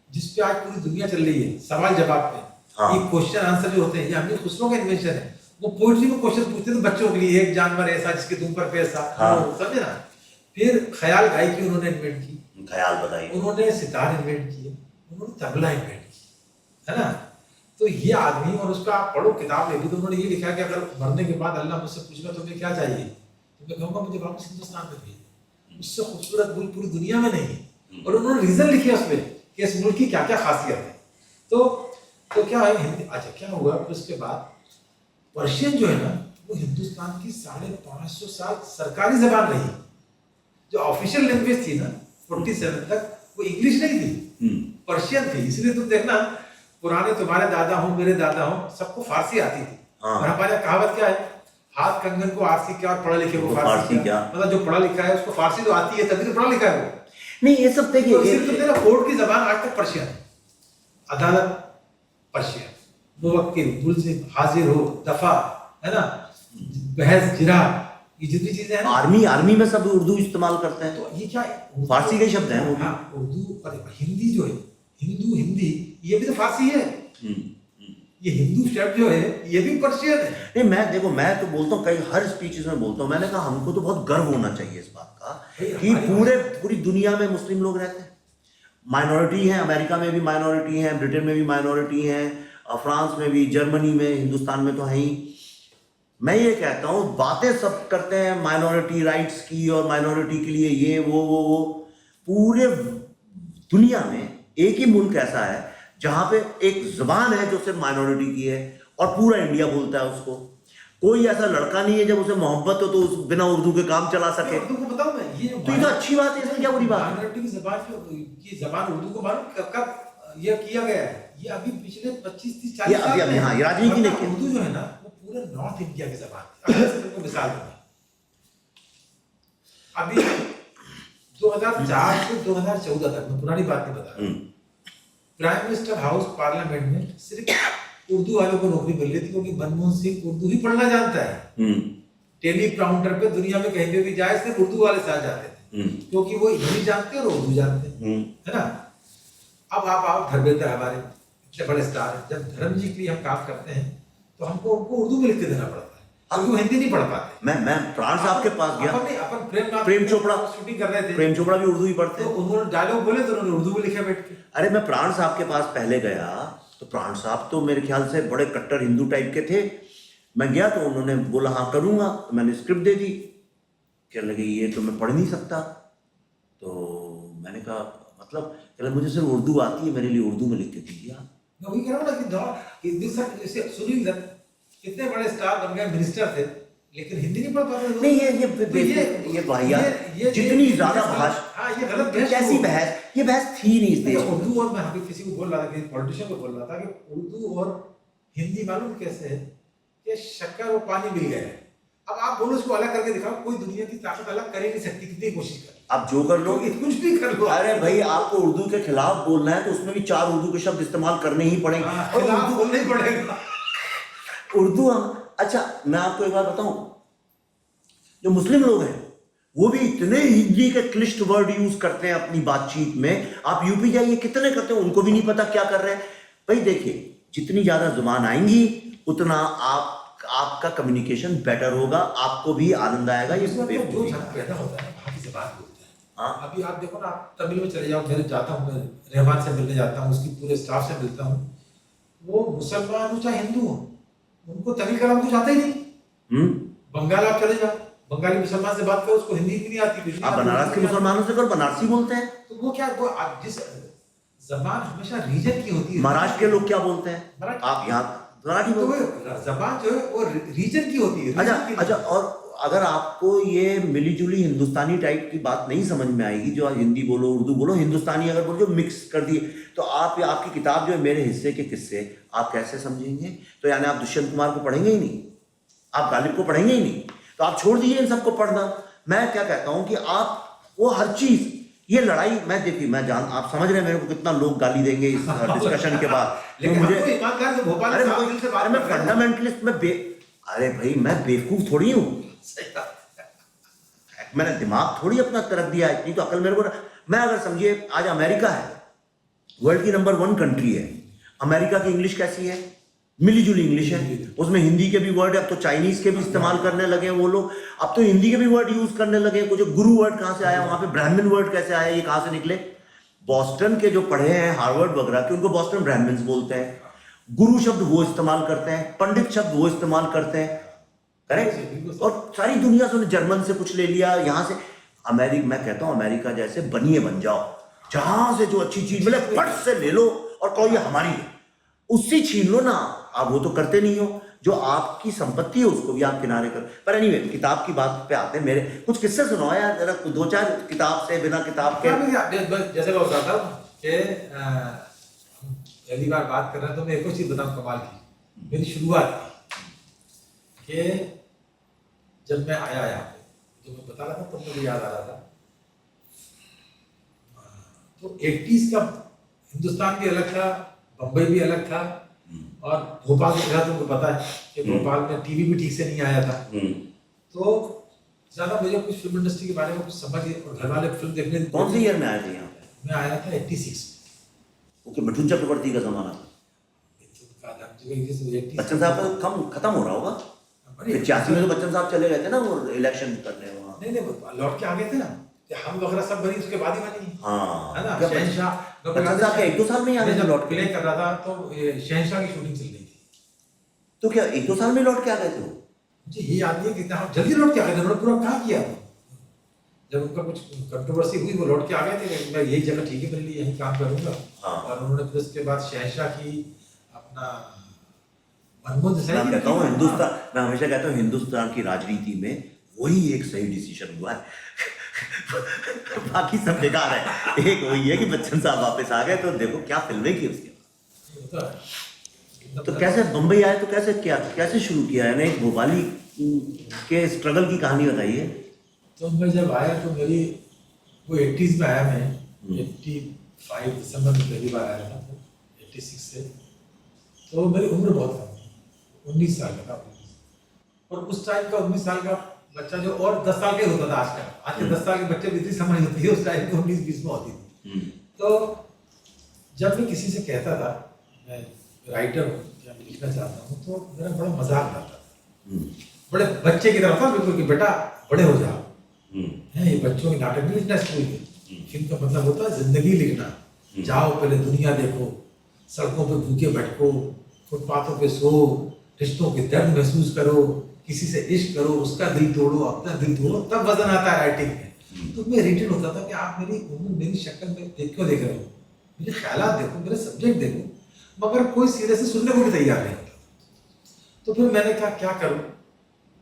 [SPEAKER 1] जिसपे आज पूरी दुनिया चल रही है, सवाल जवाब पे, ये क्वेश्चन आंसर जो होते हैं, ये अमीर खुसरो का इन्वेंशन है। वो पोइट्री में क्वेश्चन पूछते थे बच्चों के लिए, एक जानवर ऐसा जिसके दुम पर पैसा, समझे ना। फिर ख्याल गायकी उन्होंने इन्वेंट की,
[SPEAKER 2] ख्याल बताइए,
[SPEAKER 1] उन्होंने सितार इन्वेंट किए, उन्होंने तबला इन्वेंट किया, है ना। तो ये आदमी, और उसका आप पढ़ो किताब में भी, तो उन्होंने ये लिखा कि अगर मरने के बाद अल्लाह मुझसे पूछेगा तुम्हें क्या चाहिए, तो मैं कहूँगा मुझे वापस हिंदुस्तान में भेजिए, उससे खूबसूरत मुल्क पूरी दुनिया में नहीं है। और उन्होंने रीजन लिखे उसमें कि इस मुल्क की क्या क्या खासियत है। तो क्या है हिंदी। अच्छा, क्या हुआ फिर उसके बाद, पर्शियन जो है ना, वो हिंदुस्तान की 550 साल सरकारी जबान रही। जो ऑफिशियल लैंग्वेज थी ना 47 तक, वो इंग्लिश नहीं थी, पर्शियन थी। इसलिए तुम देखना, पुराने तुम्हारे दादा हो, मेरे दादा हो, सबको फारसी आती थी। और हमारे कहावत क्या है, हाथ कंगन को आरसी क्या, और पढ़ा लिखे को फारसी क्या। मतलब जो पढ़ा लिखा है उसको फारसी तो आती है, तभी तो पढ़ा लिखा है वो।
[SPEAKER 2] नहीं, ये सब देखिए,
[SPEAKER 1] तो कोर्ट की जबान आज तक पर्शियन है, अदालत पर्शियन, मुवक्किल, मुल्जिम, हाजिर हो, दफा, है ना, बहस, जिरा, ये जितनी चीजें हैं,
[SPEAKER 2] आर्मी में सब उर्दू इस्तेमाल करते हैं।
[SPEAKER 1] तो ये क्या है,
[SPEAKER 2] फारसी के शब्द हैं वो।
[SPEAKER 1] हाँ, उर्दू और हिंदी जो है, हिंदू, हिंदी, ये भी तो फारसी है। ये हिंदू शब्द जो है, ये भी पर्शियन है।
[SPEAKER 2] नहीं, मैं तो बोलता हूँ, कई हर स्पीचेस में बोलता हूँ, मैंने कहा हमको तो बहुत गर्व होना चाहिए इस बात का कि पूरी दुनिया में मुस्लिम लोग रहते हैं। माइनॉरिटी हैं, अमेरिका में भी माइनॉरिटी हैं, ब्रिटेन में भी माइनॉरिटी हैं, फ्रांस में भी, जर्मनी में, हिंदुस्तान में तो है ही। मैं ये कहता हूँ, बातें सब करते हैं माइनॉरिटी राइट्स की और माइनॉरिटी के लिए ये वो। पूरे दुनिया में एक ही मुल्क ऐसा है जहाँ पे एक जुबान है जो सिर्फ माइनॉरिटी की है, और पूरा इंडिया बोलता है उसको। कोई ऐसा लड़का नहीं है जब उसे मोहब्बत हो तो उस बिना उर्दू के काम चला सके।
[SPEAKER 1] उर्दू को बताऊं मैं, ये
[SPEAKER 2] तो ये तो अच्छी बात है, इसमें क्या बुरी बात है?
[SPEAKER 1] माइनॉरिटी की जबान उर्दू को मालूम कब ये किया गया है? ये अभी पिछले 25-30-40 साल में।
[SPEAKER 2] हाँ, ये राजनीति ने किया।
[SPEAKER 1] उर्दू जो है ना, वो पूरे नॉर्थ इंडिया की जबान है। आपको मिसाल दूंगा, अभी 2004 से 2014 तक, मैं पुरानी बात नहीं बता रहा, प्राइम मिनिस्टर हाउस पार्लियामेंट में सिर्फ उर्दू वालों को नौकरी मिल रही थी, क्योंकि मनमोहन सिंह उर्दू ही पढ़ना जानता है। टेलीप्रॉम्प्टर पे दुनिया में कहीं पे भी जाए सिर्फ उर्दू वाले साथ जाते थे, क्योंकि वो हिंदी जानते हैं और उर्दू जानते हैं, है ना। अब आप आओ धर्मेंद्र, हमारे इतने बड़े स्टार हैं, जब धर्म जी के लिए हम काम करते हैं तो हमको उनको उर्दू में लिख के देना पड़ता है, क्योंकि वो हिंदी नहीं पढ़ पाते।
[SPEAKER 2] मैं प्राण साहब के पास गया,
[SPEAKER 1] अपन
[SPEAKER 2] प्रेम चोपड़ा
[SPEAKER 1] शूटिंग कर रहे थे,
[SPEAKER 2] प्रेम चोपड़ा भी उर्दू ही पढ़ते
[SPEAKER 1] तो
[SPEAKER 2] हैं।
[SPEAKER 1] उन्होंने डायलॉग बोले तो उन्होंने उर्दू में लिखा बैठ के।
[SPEAKER 2] अरे मैं प्राण साहब के पास पहले गया तो प्राण साहब तो मेरे ख्याल से बड़े कट्टर हिंदू टाइप के थे। मैं गया तो उन्होंने बोला हाँ करूँगा, तो मैंने स्क्रिप्ट दे दी। कहने लगे ये तो मैं पढ़ नहीं सकता। तो मैंने कहा मतलब, कहने मुझे सिर्फ उर्दू आती है, मेरे लिए उर्दू में लिख के दीजिए आप।
[SPEAKER 1] मैं वही कह रहा हूँ ना कि सुनील दत्त कितने बड़े स्टार बन गए, मिनिस्टर थे, लेकिन हिंदी नहीं पढ़ पाते।
[SPEAKER 2] नहीं, ये वाहियात, जितनी ज्यादा भाषा,
[SPEAKER 1] हाँ, ये गलत बहस,
[SPEAKER 2] कैसी बहस, ये बहस थी नहीं इस देश में।
[SPEAKER 1] उर्दू, और मैं अभी किसी को बोल रहा था, किसी पॉलिटिशियन को बोल रहा था कि उर्दू और हिंदी मालूम कैसे है कि शक्कर और पानी मिल गए। अब आप बोलो इसको अलग करके दिखाओ, कोई दुनिया की ताकत अलग कर ही नहीं सकती, कितनी कोशिश कर।
[SPEAKER 2] आप जो कर लो,
[SPEAKER 1] कुछ भी कर लो।
[SPEAKER 2] अरे भाई, आपको उर्दू के खिलाफ बोलना है तो उसमें भी 4 उर्दू के शब्द इस्तेमाल करने ही पड़ेंगे।
[SPEAKER 1] खिलाफ बोलना ही पड़ेगा
[SPEAKER 2] उर्दू। अच्छा, मैं आपको एक बात बताऊं, जो मुस्लिम लोग हैं वो भी इतने हिंदी के क्लिष्ट वर्ड यूज करते हैं अपनी बातचीत में। आप यूपी जाइए, कितने करते हैं, उनको भी नहीं पता क्या कर रहे हैं। भाई देखिए, जितनी ज्यादा जुबान आएंगी उतना आपका कम्युनिकेशन बेटर होगा, आपको भी आनंद आएगा। ये
[SPEAKER 1] जो जन पैदा होता है वहाँ की ज़बान बोलते हैं।
[SPEAKER 2] हाँ,
[SPEAKER 1] अभी आप देखो ना, आप तमिल में चले जाओ, मैं जाता हूँ, मैं रहमान से मिलने जाता हूँ, उसकी पूरे स्टाफ से मिलता हूँ, वो मुसलमान हो चाहे हिंदू हो, उनको तमिल कलाम कुछ आता ही नहीं। बंगाल आप चले जाओ, बंगाली मुसलमान से बात करो, उसको हिंदी नहीं आती।
[SPEAKER 2] आप बनारस के मुसलमानों से करो, बनारसी बोलते हैं।
[SPEAKER 1] तो वो क्या, वो जिस जबान हमेशा रीजन की होती है।
[SPEAKER 2] महाराष्ट्र के लोग क्या बोलते हैं,
[SPEAKER 1] मराठी।
[SPEAKER 2] आप यहाँ मराठी
[SPEAKER 1] तो
[SPEAKER 2] बोलते
[SPEAKER 1] वो जबान जो है वो रीजन की होती है।
[SPEAKER 2] अच्छा, और अगर आपको ये मिली जुली हिंदुस्तानी टाइप की बात नहीं समझ में आएगी, जो हिंदी बोलो उर्दू बोलो, हिंदुस्तानी अगर बोलो, जो मिक्स कर दिए, तो आपकी किताब जो है मेरे हिस्से के किस्से, आप कैसे समझेंगे? तो यानी आप दुष्यंत कुमार को पढ़ेंगे ही नहीं, आप गालिब को पढ़ेंगे ही नहीं, तो आप छोड़ दीजिए इन सबको पढ़ना। मैं क्या कहता हूं कि आप वो हर चीज, ये लड़ाई, मैं देखिए, आप समझ रहे हैं मेरे को कितना लोग गाली देंगे इस डिस्कशन के बाद,
[SPEAKER 1] लेकिन
[SPEAKER 2] मुझे
[SPEAKER 1] अरे
[SPEAKER 2] मैं फंडामेंटलिस्ट, अरे भाई मैं बेवकूफ थोड़ी हूँ, मैंने दिमाग थोड़ी अपना तरफ दिया है, इतनी तो अकल मेरे को। मैं अगर समझिए, आज अमेरिका है, वर्ल्ड की नंबर 1 कंट्री है, अमेरिका की इंग्लिश कैसी है? मिली जुली इंग्लिश है, उसमें हिंदी के भी वर्ड है, अब तो चाइनीज के भी इस्तेमाल करने लगे हैं वो लोग, अब तो हिंदी के भी वर्ड यूज करने लगे हैं। कुछ गुरु वर्ड कहाँ से आया, वहां पे ब्राह्मण वर्ड कैसे आया, ये कहाँ से निकले? बॉस्टन के जो पढ़े हैं हार्वर्ड वगैरह के, उनको बॉस्टन ब्राह्मण्स बोलते हैं। गुरु शब्द वो इस्तेमाल करते हैं, पंडित शब्द वो इस्तेमाल करते हैं, करेक्ट। और सारी दुनिया से, जर्मन से कुछ ले लिया, यहाँ से अमेरिका, मैं कहता हूँ अमेरिका जैसे बनिए बन जाओ, जहां से जो अच्छी चीज मिले फट से ले लो और कहो ये हमारी है, उससे छीन लो ना। आप वो तो करते नहीं हो, जो आपकी संपत्ति है उसको भी आप किनारे करो। पर एनीवे, किताब की बात पे आते हैं, मेरे कुछ किस्से सुनाओ यार जरा, 2-4 किताब से, बिना किताब के।
[SPEAKER 1] जैसे मैं बताता हूँ कि पहली बार बात कर रहे हैं, तो मैं एक और चीज बताऊँ कमाल की। मेरी शुरुआत थी कि जब मैं आया यहाँ पे, जो मैं बता रहा था, तब मुझे याद आ रहा था, तो 80s का हिंदुस्तान भी अलग था, बम्बई भी अलग था, और भोपाल के घर तुमको पता है कि भोपाल में टीवी भी ठीक से नहीं आया था। तो ज्यादा मुझे कुछ फिल्म इंडस्ट्री के बारे में कुछ समझ, और घर वाले फिल्म देखने।
[SPEAKER 2] कौन से ईयर में आए थे यहाँ पे?
[SPEAKER 1] मैं आया था 86 में।
[SPEAKER 2] ओके, मिठुन चक्रवर्ती का जमाना था। बच्चन साहब का कम खत्म हो रहा होगा, 85 में तो बच्चन साहब चले गए थे ना वो इलेक्शन करने वहाँ।
[SPEAKER 1] नहीं, लौट के आ गए थे ना, हम वगैरह सब बनी उसके बाद ही बनी।
[SPEAKER 2] हाँ,
[SPEAKER 1] है ना, शहनशाह
[SPEAKER 2] बच्चन साहब के 1-2 साल में ही आ गए थे लौट के।
[SPEAKER 1] प्ले कर रहा था तो शहनशाह की शूटिंग चल रही थी,
[SPEAKER 2] तो क्या 1-2 साल में लौट के आ गए थे वो?
[SPEAKER 1] मुझे ये याद नहीं है कितना हम जल्दी लौट के आ गए थे, उन्होंने पूरा काम किया। जब उनका कुछ कंट्रोवर्सी हुई, वो लौट के आ गए थे कि मैं यही जगह ठीक है मेरे लिए, यही काम करूंगा। और उन्होंने फिर उसके बाद शहनशाह की अपना मनमोहन देसाई,
[SPEAKER 2] मैं कहता हूँ हिंदुस्तान, मैं हमेशा कहता हूँ हिंदुस्तान की राजनीति में वही एक सही डिसीजन हुआ है बाकी सब बेकार है। एक वही है कि बच्चन साहब वापस आ गए, तो देखो क्या फिल्में की उसके। तो कैसे बम्बई आए, तो कैसे शुरू किया है? एक भोपाली के स्ट्रगल की कहानी बताइए।
[SPEAKER 1] तो मैं जब आया तो मेरी वो 80s में आया, मैं 85 दिसंबर में पहली बार आया था, 86 से। तो मेरी उम्र बहुत कम, 19 साल का था। और उस टाइम का 19 साल का बच्चा जो, और 10 साल का होता था आज के 10 साल के बच्चे भी इतनी समझ होती है, उस टाइम को 19-20 में होती थी। तो जब मैं किसी से कहता था मैं राइटर हूँ या मैं लिखना चाहता हूँ, तो मेरा बड़ा मजाक आता था, बड़े बच्चे की तरफ था बिल्कुल, कि बेटा बड़े हो जाओ, ये बच्चों के नाटक नहीं लिखना स्कूल के। फिल्म का मतलब होता है जिंदगी लिखना, जाओ पहले दुनिया देखो, सड़कों पे भूखे भटको, फुटपाथों पे सो, रिश्तों के दर्द महसूस करो, किसी से इश्क करो, उसका दिल तोड़ो, अपना दिल तोड़ो, तब वजन आता है राइटिंग में। तो मैं रिटर्न होता था कि आप मेरी उम्र, मेरी शक्ल में क्यों देख रहे हो, मेरे ख्यालात देखो, मेरे सब्जेक्ट देखो, मगर कोई सीधे से सुनने को भी तैयार नहीं होता। तो फिर मैंने कहा क्या करूँ,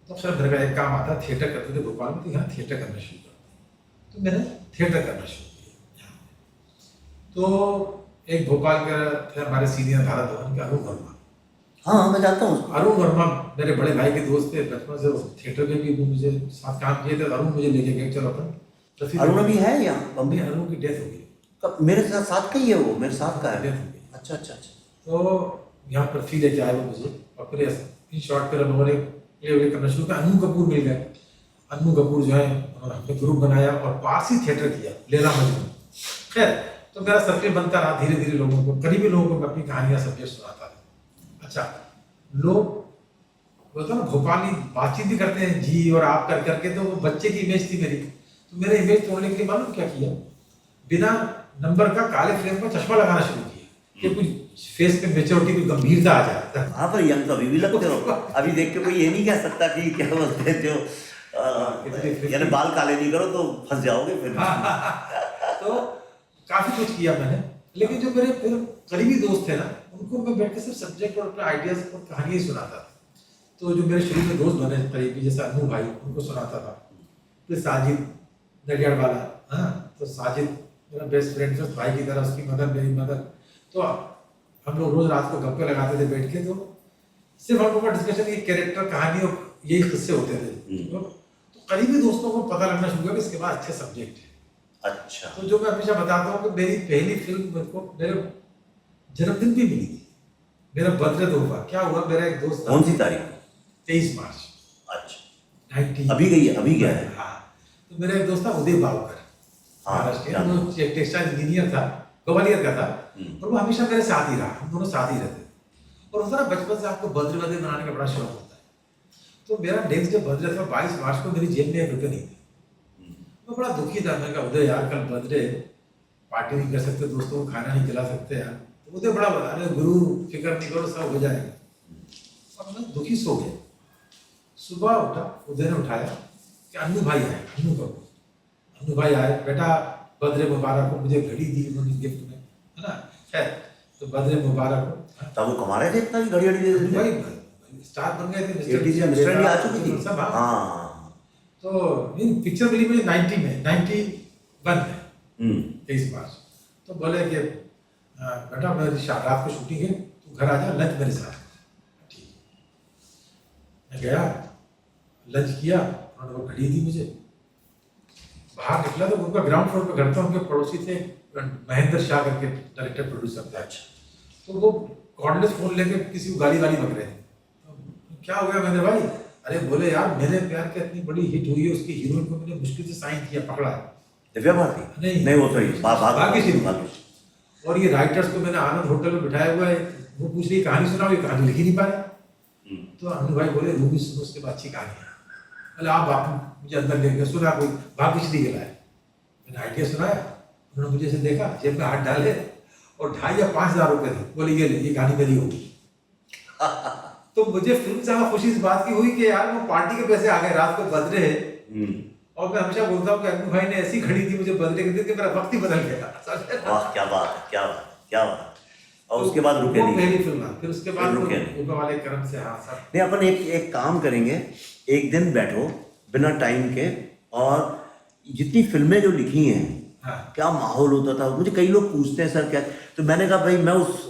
[SPEAKER 1] तो फिर मेरा एक काम आता, थिएटर करते थे भोपाल में, तो यहाँ थिएटर करना शुरू कर दिया। तो मैंने थिएटर करना शुरू किया यहाँ पे। तो एक भोपाल का थे हमारे सीनियर भारत भवन के अरुण वर्मा।
[SPEAKER 2] हाँ, मैं जानता हूँ
[SPEAKER 1] अरुण वर्मा मेरे बड़े भाई के दोस्त थे बचपन से, थिएटर में भी मुझे साथ काम किए थे। अरुण मुझे लेके गए, चलो अपन।
[SPEAKER 2] अरुण अभी है यहाँ बम्बई?
[SPEAKER 1] अरुण की डेथ हो गई।
[SPEAKER 2] कब? मेरे साथ का ही है वो, मेरे साथ का है।
[SPEAKER 1] डेथ हो गई।
[SPEAKER 2] अच्छा।
[SPEAKER 1] तो यहाँ पृथ्वी लेके आए वो मुझे, और फिर इन शॉर्ट फिर हम लोगों ने प्ले करना शुरू किया। अन्नू कपूर मिल गए। अन्नू कपूर जो है और हमने ग्रुप बनाया और पारसी थिएटर किया, लैला मजनू। खैर, तो मेरा सर्किल बनता रहा, धीरे धीरे लोगों को, करीबी लोगों को मैं अपनी कहानियाँ सब्जेक्ट सुनाता था। अच्छा, लोग बोलते ना भोपाली बातचीत भी करते हैं जी और आप कर करके, तो वो बच्चे की इमेज थी मेरी। तो मेरे इमेज तोड़ने के लिए मालूम क्या किया, बिना नंबर का काले फ्रेम पर चश्मा लगाना शुरू किया कि कुछ फेस पे मेच्योरिटी, कोई गंभीरता आ जाए।
[SPEAKER 2] हाँ, पर यंग तो अभी भी लगते हो। अभी देख के कोई ये नहीं कह सकता कि क्या बोलते हैं जो यानी बाल काले नहीं करो तो फंस जाओगे फिर।
[SPEAKER 1] तो काफी कुछ किया मैंने, लेकिन जो मेरे फिर करीबी दोस्त थे ना, उनको मैं बैठ के सिर्फ सब्जेक्ट और अपने आइडियाज और कहानियां ही सुनाता था। तो जो मेरे शुरू में दोस्त बने करीबी, जैसे अनु भाई, उनको सुनाता था। फिर साजिद नडियाड वाला, हाँ, तो साजिद मेरा बेस्ट फ्रेंड था, भाई की तरह, उसकी मदर मेरी मदर। तो हम लोग रोज रात को गप्पे लगाते थे बैठ के, तो सिर्फ हम लोग का डिस्कशन, ये कैरेक्टर, कहानी और यही किस्से होते थे। तो करीबी दोस्तों को पता लगना शुरू हुआ कि इसके बाद अच्छे सब्जेक्ट है।
[SPEAKER 2] अच्छा।
[SPEAKER 1] तो जो मैं हमेशा बताता हूँ कि मेरी पहली फिल्म मेरे को मेरे जन्मदिन भी मिली थी, मेरा बर्थडे तोहफा। क्या हुआ, मेरा एक दोस्त,
[SPEAKER 2] कौन सी तारीख?
[SPEAKER 1] 23 मार्च।
[SPEAKER 2] अच्छा,
[SPEAKER 1] 90
[SPEAKER 2] अभी गई है, अभी गया है।
[SPEAKER 1] हाँ, तो मेरा एक दोस्त था उदय बावकर, महाराष्ट्र के, वो टेक्सटाइल इंजीनियर था, ग्वालियर का था, और वो हमेशा मेरे साथ ही रहा, हम दोनों साथ ही रहते थे। और उसका बचपन से आपको बर्थडे वर्डे मनाने का बड़ा शौक होता है। तो मेरा नेक्स्ट डे बर्थडे था 22 मार्च को, मेरी जेब में 1 रुपये नहीं थे। मैं बड़ा दुखी था, मैं कहा उदय यार, कल बर्थडे, पार्टी नहीं कर सकते, दोस्तों को खाना नहीं खिला सकते यार। तो उदय बड़ा बोला, अरे गुरु फिक्र नहीं करो, सब हो जाएगा। अब मैं दुखी सो गया। सुबह उठा, उदय ने उठाया कि अन्नू भाई आए, अन्नू कपूर, अन्नू भाई आए, बेटा बर्थडे मुबारक हो, मुझे घड़ी दी उन्होंने गिफ्ट में, है ना। खैर, तो बर्थडे मुबारक हो।
[SPEAKER 2] तब वो कमा रहे थे इतना, घड़ी घड़ी दे देते?
[SPEAKER 1] भाई स्टार बन गए थे,
[SPEAKER 2] मिस्टर इंडिया आ चुकी थी
[SPEAKER 1] सब।
[SPEAKER 2] हाँ।
[SPEAKER 1] तो पिक्चर मिली मुझे 91 में, 23 मार्च। तो बोले कि बेटा मेरी रात को शूटिंग है, तू घर आ जा, लंच मेरे साथ। ठीक, मैं गया, लंच किया, उन्होंने वो घड़ी दी मुझे। बाहर निकला तो उनका ग्राउंड फ्लोर पे घर था, उनके पड़ोसी थे महेंद्र शाह करके, डायरेक्टर प्रोड्यूसर थे। अच्छा, तो वो कॉर्डलेस फोन लेके किसी को गाली बक रहे थे। तो क्या हो गया महेंद्र भाई? अरे बोले यार, मेरे प्यार की इतनी बड़ी हिट हुई है, उसकी हीरोइन को मैंने मुश्किल से साइन किया, पकड़ा है।
[SPEAKER 2] दिव्या भारती? नहीं, वो तो
[SPEAKER 1] भाग्यश्री। और ये राइटर्स को मैंने आनंद होटल में बिठाया हुआ है, वो पूछ रही कहानी सुनाओ, ये कहानी लिख ही नहीं पा रहे। तो अनु भाई बोले रूबी सुनो, उसके बाद अच्छी कहानी है। बोले आप बापू मुझे अंदर ले गए, सुना कोई भाग्यश्री के लाए। मैंने आइडिया सुनाया, उन्होंने मुझे ऐसे देखा, जेब में हाथ डाले और 2,500 या 5,000 रुपए थे। बोले ये कहानी मेरी होगी। तो मुझे फिल्म से ज्यादा खुशी इस बात की हुई कि यार वो पार्टी के पैसे आ गए, रात को बर्थडे है। और मैं हमेशा बोलता हूँ कि अनु भाई ने ऐसी घड़ी दी मुझे बर्थडे के दिन कि मेरा वक्त ही बदल गया।
[SPEAKER 2] वाह, क्या बात है, क्या बात, क्या बात। और उसके बाद रुके नहीं?
[SPEAKER 1] पहली फिल्म, फिर उसके बाद
[SPEAKER 2] रुके
[SPEAKER 1] ऊपर वाले कर्म से। हाँ सर,
[SPEAKER 2] नहीं, अपन एक काम करेंगे, एक दिन बैठो बिना टाइम के, और जितनी फिल्में जो लिखी हैं,
[SPEAKER 1] हाँ।
[SPEAKER 2] क्या माहौल होता था। मुझे कई लोग पूछते हैं सर क्या, तो मैंने कहा भाई मैं उस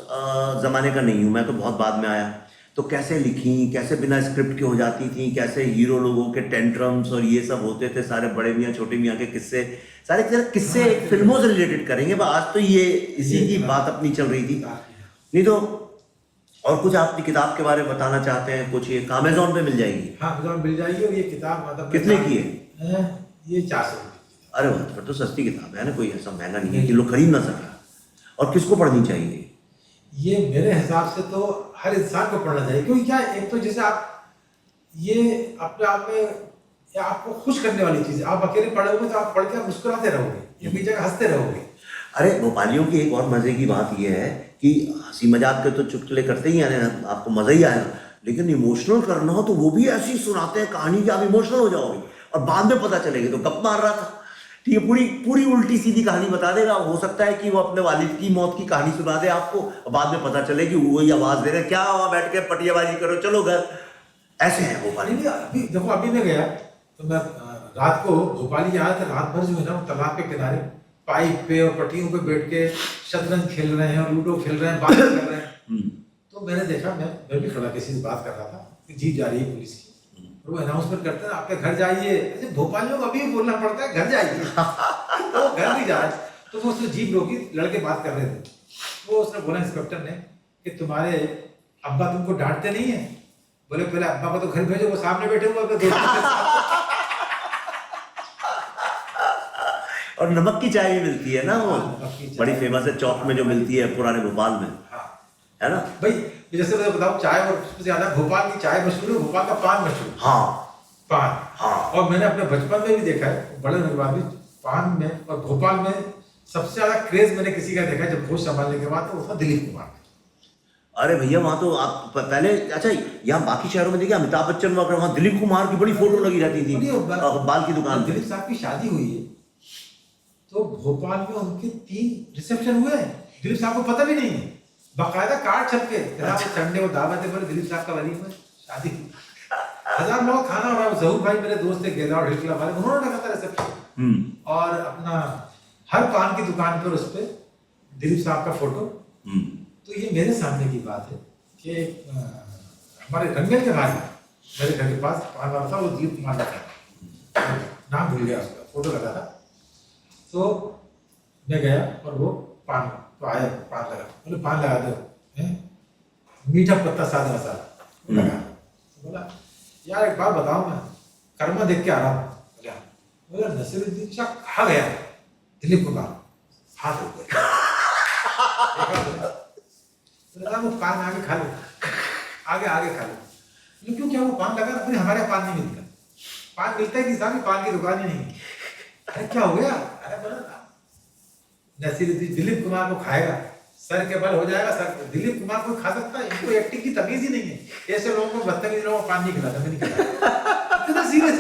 [SPEAKER 2] ज़माने का नहीं हूँ, मैं तो बहुत बाद में आया। तो कैसे लिखी, कैसे बिना स्क्रिप्ट के हो जाती थी, कैसे हीरो लोगों के टेंट्रम्स और ये सब होते थे, सारे बड़े मियाँ छोटे मियाँ के किस्से, सारे किस्से फिल्मों से रिलेटेड करेंगे। आज तो ये इसी की बात अपनी चल रही थी। नहीं तो और कुछ आप अपनी किताब के बारे में बताना चाहते हैं? कुछ ये अमेज़ॉन पे मिल जाएगी?
[SPEAKER 1] हाँ, अमेज़ॉन मिल जाएगी। और ये किताब मतलब
[SPEAKER 2] कितने की है?
[SPEAKER 1] ये 400 रुपये।
[SPEAKER 2] अरे वाह, फिर तो सस्ती किताब है ना, कोई ऐसा महंगा नहीं है कि लोग खरीद ना सके। और किसको पढ़नी चाहिए?
[SPEAKER 1] ये मेरे हिसाब से तो हर इंसान को पढ़ना चाहिए, क्योंकि क्या, एक तो जैसे आप ये अपने आप में या आपको खुश करने वाली चीज है। आप अकेले पढ़ोगे तो आप पढ़ के मुस्कुराते रहोगे, एक जगह हंसते रहोगे।
[SPEAKER 2] अरे भोपालियों की एक और मजे की बात यह है कि हंसी मजाक के तो चुटकुले करते ही आने, आपको मजा ही आया, लेकिन इमोशनल करना हो तो वो भी ऐसी सुनाते हैं कहानी कि आप इमोशनल हो जाओगे, और बाद में पता चलेगा तो गप मार रहा था। ठीक है, पूरी पूरी उल्टी सीधी कहानी बता देगा। हो सकता है कि वो अपने वालिद की मौत की कहानी सुना दे आपको, और बाद में पता चले कि वही आवाज दे रहे, क्या वहां बैठ के पटियाबाजी करो, चलो घर। ऐसे है भोपाली।
[SPEAKER 1] अभी देखो, अभी मैं गया तो मैं रात को भोपाली आया था, रात भर जो है ना तालाब के किनारे पाइप पे और पटियों पे बैठ के शतरंज खेल रहे हैं और लूडो खेल रहे हैं, बात कर रहे हैं। तो मैंने देखा, मैं भी खड़ा किसी से बात कर रहा था कि जीप जा रही है पुलिस की, और वो अनाउंसमेंट करते हैं आपके घर जाइए। अरे भोपालियों को अभी भी बोलना पड़ता है घर जाइए। तो घर नहीं जा रहा। तो वो उसने जीप रोकी, लड़के बात कर रहे थे। वो उसने बोला इंस्पेक्टर ने कि तुम्हारे अब्बा तुमको डांटते नहीं है? बोले पहले अब्बा को तो घर भेजो, वो सामने बैठे हुए अपने दोस्तों के साथ।
[SPEAKER 2] और नमक की चाय भी मिलती है ना, वो
[SPEAKER 1] नमक की चाय।
[SPEAKER 2] बड़ी फेमस है चौक में जो मिलती है पुराने भोपाल में,
[SPEAKER 1] हाँ
[SPEAKER 2] है ना?
[SPEAKER 1] भाई, जैसे मैं बताऊँ चाय और सबसे ज्यादा भोपाल की चाय मशहूर है, भोपाल का पान मशहूर है।
[SPEAKER 2] हाँ
[SPEAKER 1] पान,
[SPEAKER 2] हाँ।
[SPEAKER 1] और मैंने अपने बचपन में भी देखा है, बड़े होने के बाद भी पान में और भोपाल में सबसे ज्यादा क्रेज मैंने किसी का देखा है जब होश संभालने के बाद, तो वो था दिलीप कुमार।
[SPEAKER 2] अरे भैया वहाँ तो आप पहले, अच्छा यहाँ बाकी शहरों में देखिए अमिताभ बच्चन वगैरह, वहाँ दिलीप कुमार की बड़ी फोटो लगी रहती थी बाल की दुकान पे।
[SPEAKER 1] दिलीप साहब की शादी हुई है तो भोपाल में उनके 3 रिसेप्शन हुए हैं, दिलीप साहब को पता भी नहीं है, बाकायदा कार्ड छप के संडे को दावत है, बोले दिलीप साहब का वलीमा शादी, 1000 लोग खाना हो रहा है। जहूर भाई मेरे दोस्त थे गेदा और हिलकला वाले, उन्होंने रखा था रिसेप्शन, और अपना हर पान की दुकान पर उस पर दिलीप साहब का फोटो। तो ये मेरे सामने की बात है कि हमारे रंगेल के भाई मेरे घर के पास पान वाला था, वो दिलीप कुमार का नाम भूल गया, उसका फोटो लगा था। तो मैं गया और वो पान तो आया, पान लगा, बोले पान लगा दो, मीठा पत्ता सादा मसाला लगा। बोला यार एक बात बताओ, मैं कर्मा देख के आ रहा हूँ। बोला नसीरुद्दीन शाह कहाँ गया? दिलीप कुमार। हाथ रुक गया, वो पान आगे खा लो, आगे खा लो। लेकिन क्यों, क्या वो पान लगा? फिर हमारे यहाँ पान नहीं मिलता, पान मिलता ही नहीं साहब, पान की दुकान ही नहीं। अरे क्या हो गया? अरे बोला नसीरुद्दीन दिलीप कुमार को खाएगा, सर के बल हो जाएगा। सर दिलीप कुमार को खा सकता है? इनको एक्टिंग की तमीज ही नहीं है, ऐसे लोगों को, बदतमीज लोगों को पान नहीं खिलाता, मैं नहीं खिलाता। इतना सीरियस।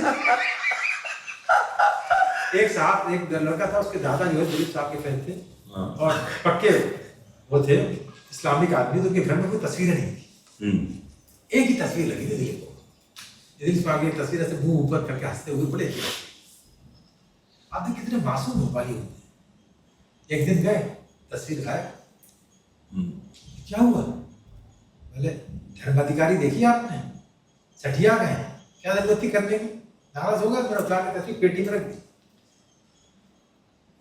[SPEAKER 1] एक साहब, एक लड़का था, उसके दादा जो है दिलीप साहब के फैन थे, और पक्के वो थे इस्लामिक आदमी, तो उनके घर में कोई तस्वीरें नहीं थी, एक ही तस्वीर लगी थी दिलीप को। दिलीप साहब की तस्वीर ऐसे मुंह ऊपर करके हंसते हुए, बड़े अच्छे। आप देखिए कितने मासूम भोपाली होते हैं। एक दिन गए, तस्वीर गायब, क्या हुआ? बोले धर्माधिकारी देखिए आपने, सठिया गए, क्या जरूरत थी करने की? नाराज होगा, मेरा उतार के तस्वीर पेटी में रख दी।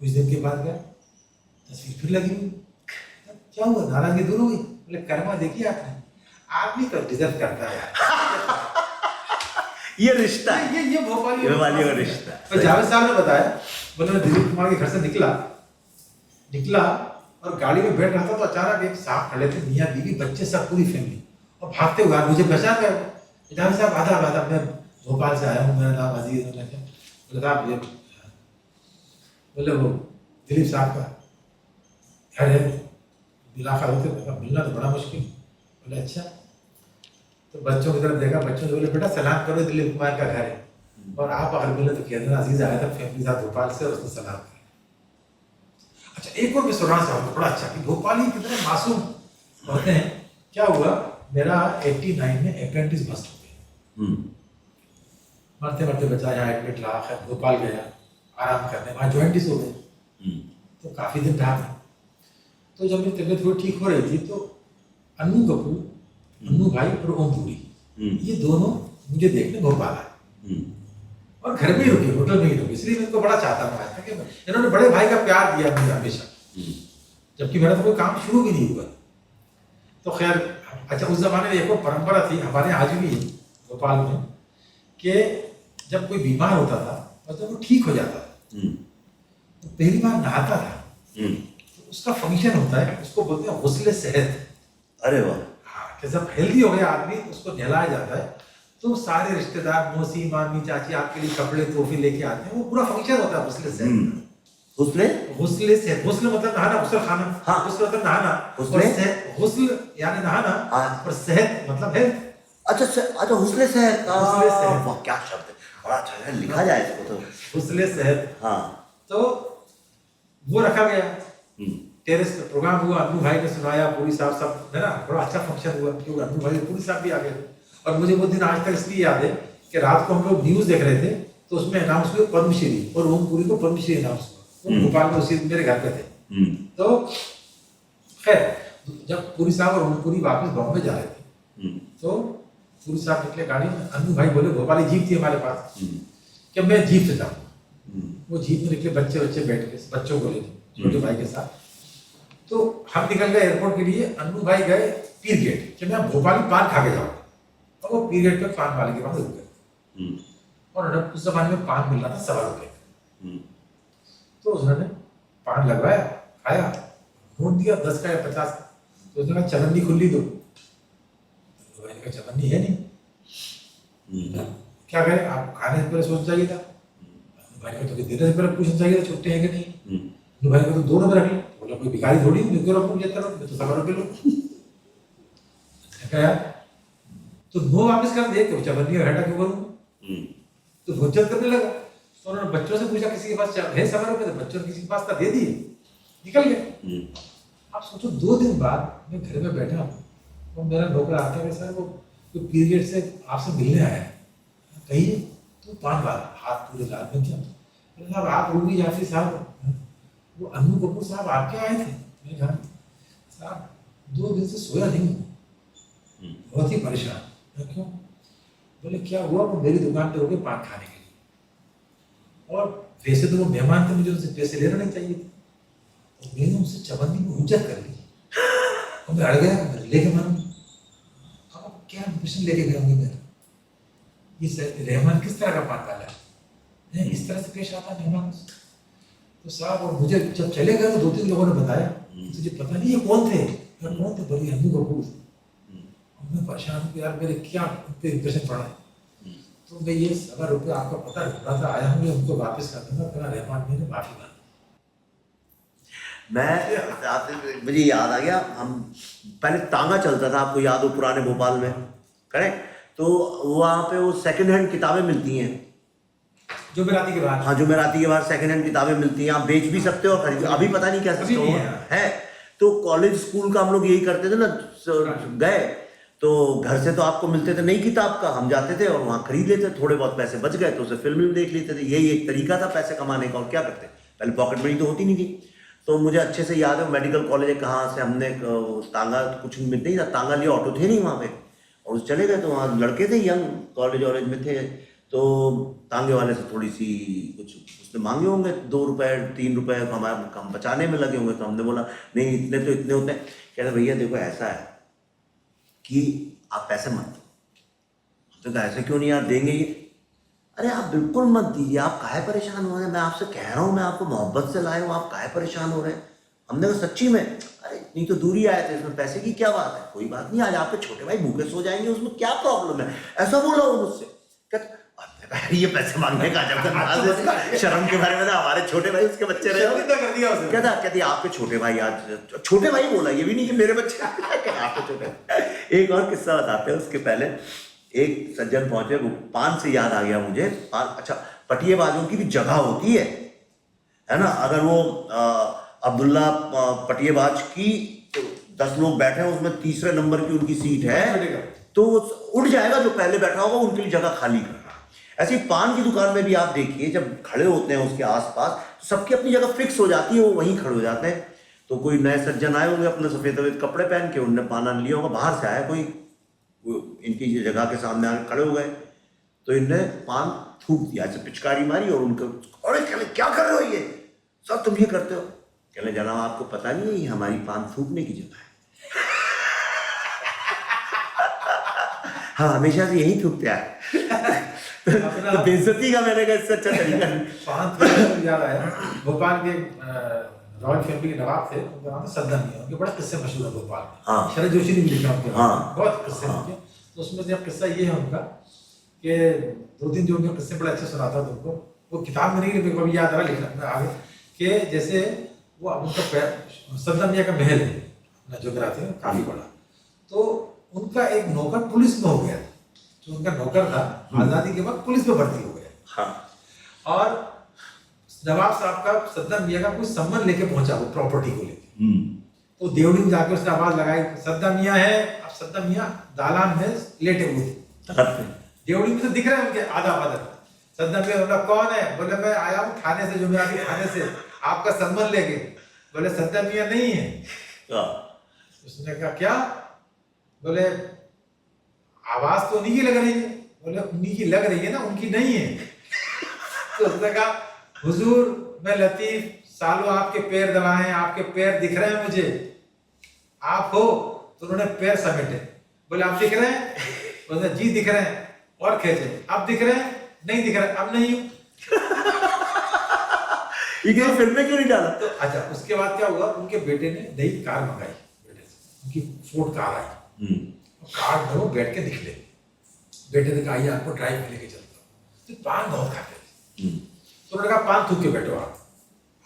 [SPEAKER 1] कुछ दिन के बाद गया, तस्वीर फिर लगी हुई, क्या हुआ? नाराजगी दूर हो गई? बोले कर्मा देखिए आपने, आदमी तो डिजर्व करता है यार।
[SPEAKER 2] ये रिश्ता है,
[SPEAKER 1] ये भोपाली
[SPEAKER 2] का रिश्ता।
[SPEAKER 1] तो जावेद साहब ने बताया, बोले मैं दिलीप कुमार के घर से निकला और गाड़ी में बैठ रहा था, तो अचानक एक साहब खड़े थे, मियाँ बीवी बच्चे सब पूरी फैमिली, और भागते हुए मुझे पहचान गए। जावेद साहब आधा मैं भोपाल से आया हूँ, मेरा नाम अजीज। बोले साहब ये, बोले वो दिलीप साहब का घर है, इलाका होते, मिलना तो बड़ा मुश्किल। बोले अच्छा। तो बच्चों की तरफ देखा, बच्चों से बोले बेटा सलाम करो, दिलीप कुमार का घर है, और आप अगर मिले तो कहना अजीज आया था फैमिली साथ भोपाल से, और उसने सलाम किया। अच्छा एक और विश्वनाथ साहब बड़ा अच्छा, कि भोपाली कितने मासूम होते हैं। क्या हुआ, मेरा 89 में अप्रेंटिस बस्ट हो गया, मरते मरते बचा, यहाँ एडमिट रहा, खैर भोपाल गया आराम करने, वहाँ जॉइंटिस हो गए, तो काफ़ी दिन रहा था। तो जब मेरी तबीयत थोड़ी ठीक हो रही थी, तो अन्नू कपूर, अन्नू भाई और ओम पुरी, ये दोनों मुझे देखने भोपाल आए, और घर में ही रुके, होटल में ही रुके। इसलिए मैं इनको बड़ा चाहता हूँ आज तक, इन्होंने बड़े भाई का प्यार दिया मुझे हमेशा, जबकि मेरा तो कोई काम शुरू भी नहीं हुआ। तो खैर अच्छा, उस जमाने में एक और परंपरा थी हमारे यहाँ आज भी है भोपाल में, कि जब कोई बीमार होता था और जब वो ठीक हो जाता था, तो पहली बार नहाता था, तो उसका फंक्शन होता है, उसको बोलते हैं गुस्ले सेहत।
[SPEAKER 2] अरे वाह।
[SPEAKER 1] हाँ, कि जब हेल्दी हो गया आदमी, उसको नहलाया जाता है, तो सारे रिश्तेदार, मौसी मामी चाची आपके लिए कपड़े तोहफे लेके आते हैं, वो पूरा फंक्शन होता है गुस्ले सेहत। गुस्ले से, गुस्ल मतलब नहाना, गुस्ल खाना, हाँ, गुस्ल मतलब नहाना, गुस्ल यानी नहाना, हाँ, और सेहत मतलब हेल्थ।
[SPEAKER 2] अच्छा गुस्ले सेहत, वाह क्या शब्द है, बड़ा अच्छा है, लिखा जाए इसको तो,
[SPEAKER 1] गुस्ले सेहत।
[SPEAKER 2] हाँ,
[SPEAKER 1] तो वो रखा गया, टेरेस पे प्रोग्राम हुआ, अन्नू भाई ने सुनाया, पूरी साहब सब, है ना, बड़ा अच्छा फंक्शन हुआ, क्योंकि अन्नू भाई पूरी साहब भी आ गए। और मुझे वो दिन आज तक इसलिए याद है कि रात को हम लोग न्यूज़ देख रहे थे, तो उसमें अनाउंस हुए पद्मश्री, और ओम पुरी को पद्मश्री अनाउंस हुआ, भोपाल में उसी मेरे घर पे थे। तो खैर जब पुरी साहब और ओम पुरी वापस बॉम्बे जा रहे थे, तो पुरी साहब निकले गाड़ी में, अन्नू भाई बोले भोपाली जीप थी हमारे पास, कि मैं जीप से जाऊँ। वो जीप में निकले, बच्चे बैठ के, बच्चों को लेके, छोटे भाई के साथ। तो हम निकल गए एयरपोर्ट के लिए, अन्नू भाई गए पीर गेट कि मैं भोपाली पान खा के जाऊँगा, और वो पीर गेट पे पान वाले के पास रुक गए, और उस जमाने में पान मिल रहा था 1.25 रुपये। तो उसने पान लगवाया, खाया, नोट दिया 10 का या 50 का। तो उसने कहा चवन्नी खुली दो। तो मैंने कहा चवन्नी है नहीं, क्या करें, आप खाने से पहले सोचना चाहिए था। भाई को तो देने से पहले पूछना चाहिए था छुट्टे हैं कि नहीं। तो भाई को तो 2 रुपये रख ले, बोला कोई भिखारी थोड़ी हूँ जो रखूँ 75 रुपये, तो 100 रुपये लो। यार तो वो वापस कर दे, क्यों चवन्नी का घाटा क्यों करूँ। तो भोजन करने लगा। तो उन्होंने बच्चों से पूछा किसी के पास है 100 रुपये, तो बच्चों ने किसी के पास था, दे दिए, निकल गए। आप सोचो 2 दिन बाद मैं घर में बैठा हूँ और मेरा नौकर आता है, सर वो पीरियड से आपसे मिलने आया है, कहिए। तो पान वाला हाथ पूरे लाल में क्या, साहब आप रूबी जाफरी साहब, वो अन्नू कपूर साहब आपके आए थे। मैं कहा साहब 2 दिन से सोया नहीं हूँ, बहुत ही परेशान। मैं क्यों, बोले क्या हुआ, वो मेरी दुकान पे हो गए पान खाने के लिए, और वैसे तो वो मेहमान थे, मुझे उनसे पैसे लेना नहीं चाहिए थे, तो मैंने उनसे चवन्नी में हुज्जत कर ली और मैं अड़ गया, लेके मारूँ। अब क्या मिशन लेके गए होंगे मेरा, ये रहमान किस तरह का पान वाला है, इस तरह से पेश आता मेहमान से। तो साहब, और मुझे जब चले गए तो 2-3 लोगों ने बताया, तुझे पता नहीं ये कौन थे, कौन थे, बोली अन्नू कपूर। मैं परेशान हूँ कि यार मेरे क्या उनपे इंप्रेशन पड़ा है। तो मैं ये 100 रुपये आपको पता थोड़ा सा आया हूँ, उनको वापस कर दूंगा, फिर रहमान ने माफी मांगी।
[SPEAKER 2] मुझे याद आ गया, हम पहले तांगा चलता था, आपको याद हो, पुराने भोपाल में, करेक्ट। तो वहाँ पे वो सेकंड हैंड किताबें मिलती हैं,
[SPEAKER 1] जुमेराती के बाद।
[SPEAKER 2] हाँ, जुमेराती के बाद सेकंड हैंड किताबें मिलती हैं, आप बेच भी सकते हो और खरीद, अभी पता नहीं क्या सिस्टम है। तो कॉलेज स्कूल का हम लोग यही करते थे ना, गए तो घर से तो आपको मिलते थे नहीं किताब का, हम जाते थे और वहाँ खरीद लेते, थोड़े बहुत पैसे बच गए तो उसे फिल्म देख लेते थे। यही एक तरीका था पैसे कमाने का, और क्या करते, पहले पॉकेट मनी तो होती नहीं थी। तो मुझे अच्छे से याद है, मेडिकल कॉलेज है, कहाँ से हमने तांगा, कुछ मिलते ही था, तांगा लिया, ऑटो थे नहीं वहाँ पे, और चले गए। तो वहाँ लड़के थे, यंग कॉलेज वॉलेज में थे, तो तांगे वाले से थोड़ी सी कुछ उसने मांगे होंगे, 2 रुपये 3 रुपये, हम बचाने में लगे होंगे। तो हमने बोला नहीं, इतने तो इतने होते हैं। कहते भैया देखो ऐसा है कि आप पैसे मत दो। तो ऐसे क्यों नहीं यार, देंगे ये। अरे आप बिल्कुल मत दीजिए, आप काहे परेशान हो रहे हैं, मैं आपसे कह रहा हूँ, मैं आपको मोहब्बत से लाया हूँ, आप काहे परेशान हो रहे हैं। हमने कहा सच्ची में, अरे इतनी तो दूरी आए थे, इसमें पैसे की क्या बात है, कोई बात नहीं, आज आपके छोटे भाई भूखे सो जाएंगे, उसमें क्या प्रॉब्लम है, ऐसा बोला वो मुझसे। कहते ये पैसे मांगने का जब शर्म के बारे में ना, हमारे छोटे भाई उसके बच्चे रहे। कहते आपके छोटे भाई, आज छोटे भाई बोला, ये भी नहीं कि मेरे बच्चे आपके छोटे। एक और किस्सा बताते हैं, उसके पहले एक सज्जन पहुंचे, वो पान से याद आ गया मुझे, पान, अच्छा, पटिएबाजों की भी जगह होती है ना। अगर वो अब्दुल्ला पटिएबाज की 10 लोग बैठे हैं, उसमें तीसरे नंबर की उनकी सीट है, तो उठ जाएगा, जो पहले बैठा होगा उनके लिए जगह खाली करना। ऐसे ही पान की दुकान में भी आप देखिए, जब खड़े होते हैं उसके आसपास, तो सबकी अपनी जगह फिक्स हो जाती है, वो वहीं खड़े हो जाते हैं। तो कोई नए सज्जन आए होंगे अपने सफेद सफेद कपड़े पहन के, उनने पान लिया होगा, बाहर से आया कोई, इनकी जगह के सामने आके खड़े हो गए, तो इनने पान थूक दिया, ऐसे पिचकारी मारी, और उनको, अरे कहले क्या कर रहे हो ये सब, तुम ये करते हो। कहले जनाब आपको पता नहीं है, ये हमारी पान थूकने की जगह है। हाँ, हमेशा से यही थूकते आए। तो बेइज्जती का मैंने कहा इससे अच्छा तरीका नहीं।
[SPEAKER 1] पान याद आया, भोपाल के रॉयल फैमिली के नवाब थे, उनका नाम था सद्दाम मियां, उनके बड़े किस्से मशहूर है भोपाल में।
[SPEAKER 2] हाँ।
[SPEAKER 1] शरद जोशी ने भी लिखा उनके,
[SPEAKER 2] हाँ।
[SPEAKER 1] बहुत किस्से उनके। तो उसमें से एक किस्सा ये है उनका कि 2-3 जो उनके किस्से बड़े अच्छे सुनाता था उनको, वो किताब में नहीं, लेकिन कभी याद आ रहा लिखना आगे, कि जैसे वो उनका सद्दाम मियां का महल है जुमेराती में, काफी बड़ा। तो उनका एक नौकर पुलिस में हो गया, जो उनका नौकर था आजादी के वक्त पुलिस में भर्ती हो गया।
[SPEAKER 2] हाँ।
[SPEAKER 1] और नवाब साहब का सद्दाम मियां का कुछ सम्मान लेके पहुंचा, वो प्रॉपर्टी को लेके। तो देवड़ी में जाकर उसने आवाज लगाई, सद्दाम मियां है। अब सद्दाम मियां दालान में लेटे हुए थे, देवड़ी में तो दिख रहा है उनके आधा बदल। सद्दाम मियां बोला कौन है, बोले मैं आया हूँ थाने से, जुमेराती थाने से, आपका सम्मान लेके। बोले सद्दाम मियां नहीं है। उसने कहा क्या, बोले आवाज तो उन्हीं की लग रही है। बोले उन्हीं की लग रही है ना, उनकी नहीं है। तो उसने कहा हुजूर मैं लतीफ, सालों आपके पैर दबाए, आपके पैर दिख रहे हैं मुझे, आप हो। तो उन्होंने पैर समेटे, बोले आप दिख रहे हैं, बोले जी दिख रहे हैं, और खींचे, अब दिख रहे हैं, नहीं दिख रहे, अब नहीं हूं।
[SPEAKER 2] ये किसी फिल्म में क्यों नहीं डाला?
[SPEAKER 1] तो अच्छा, उसके बाद क्या हुआ, उनके बेटे ने नई कार मंगाई, बेटे से उनकी फोर्ड कार आई। कार में वो बैठ के निकले, बेटे ने कहा ये आपको ड्राइव में लेके चलता हूँ। तो पान बहुत खाते थे, तो उन्होंने कहा पान थूक के बैठो,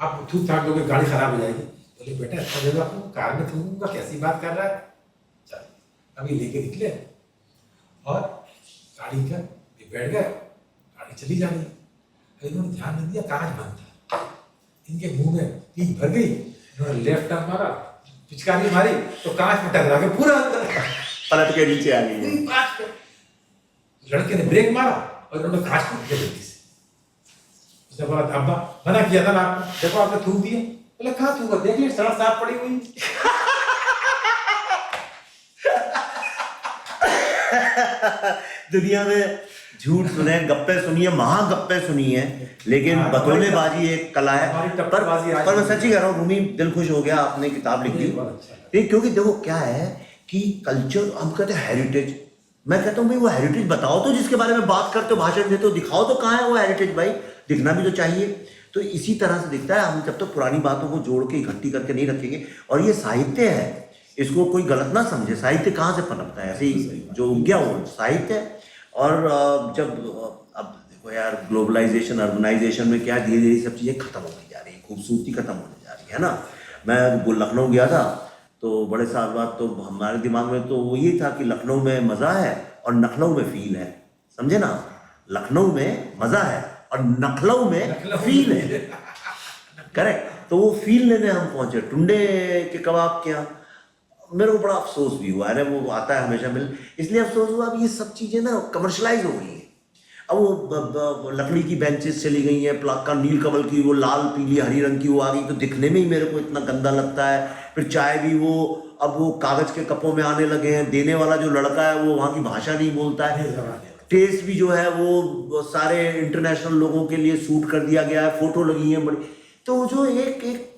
[SPEAKER 1] आप थूक थाक दोगे गाड़ी खराब हो जाएगी। बोले बेटा अच्छा जगह आपको कार में थूकूंगा, कैसी बात कर रहा है। चल अभी लेके निकले और गाड़ी का बैठ गए, गाड़ी चली जा रही है। इन्होंने ध्यान नहीं दिया, कांच बंद था, इनके मुंह में पीक भर गई। इन्होंने लेफ्ट टर्न मारा, पिचकारी मारी तो कांच में टकरा के पूरा अंदर
[SPEAKER 2] पलट के नीचे आ गई।
[SPEAKER 1] कांच पे लड़के ने ब्रेक मारा और इन्होंने कांच को दिया जल्दी से। उसने बोला अब्बा मना किया था ना आपने, देखो आपने थूक दिया। बोले कहाँ थूका, देख ले सड़क साफ पड़ी हुई।
[SPEAKER 2] दुनिया में झूठ सुने, गप्पे सुनिए, महागप्पे सुनिए, लेकिन बतौलेबाजी एक कला है। पर मैं सच्ची कह रहा हूँ रूमी, दिल खुश हो गया आपने किताब लिख दी। क्योंकि देखो क्या है कि कल्चर, हम कहते हैं हेरिटेज, मैं कहता हूँ भाई वो हेरिटेज बताओ तो, जिसके बारे में बात करते हो, भाषण देते हो, दिखाओ तो कहाँ है वो हेरिटेज भाई, दिखना भी तो चाहिए। तो इसी तरह से दिखता है, हम जब तक पुरानी बातों को जोड़ के इकट्ठी करके नहीं रखेंगे। और ये साहित्य है, इसको कोई गलत ना समझे, साहित्य कहाँ से पनपता है, ऐसे ही जो उग गया वो साहित्य है। और जब अब देखो यार, ग्लोबलाइजेशन, अर्बनाइजेशन में क्या धीरे धीरे सब चीज़ें खत्म होती जा रही है, खूबसूरती खत्म होने जा रही है ना। मैं लखनऊ गया था तो बड़े साल बाद तो हमारे दिमाग में तो वो ये था कि लखनऊ में मज़ा है और नखनऊ में फील है, समझे ना। लखनऊ में मज़ा है और नखनऊ में फील है, करेक्ट। तो वो फील लेने हम पहुंचे टुंडे के कबाब के यहाँ। मेरे को बड़ा अफसोस भी हुआ, अरे वो आता है हमेशा मिल, इसलिए अफसोस हुआ अब ये सब चीज़ें ना कमर्शलाइज हो गई हैं। अब वो लकड़ी की बेंचेस चली गई हैं, प्लाक का नील कमल की वो लाल पीली हरी रंग की वो आ गई, तो दिखने में ही मेरे को इतना गंदा लगता है। फिर चाय भी वो अब वो कागज़ के कपों में आने लगे हैं, देने वाला जो लड़का है वो वहाँ की भाषा नहीं बोलता है, टेस्ट भी जो है वो सारे इंटरनेशनल लोगों के लिए सूट कर दिया गया है, फोटो लगी है बड़ी। तो जो एक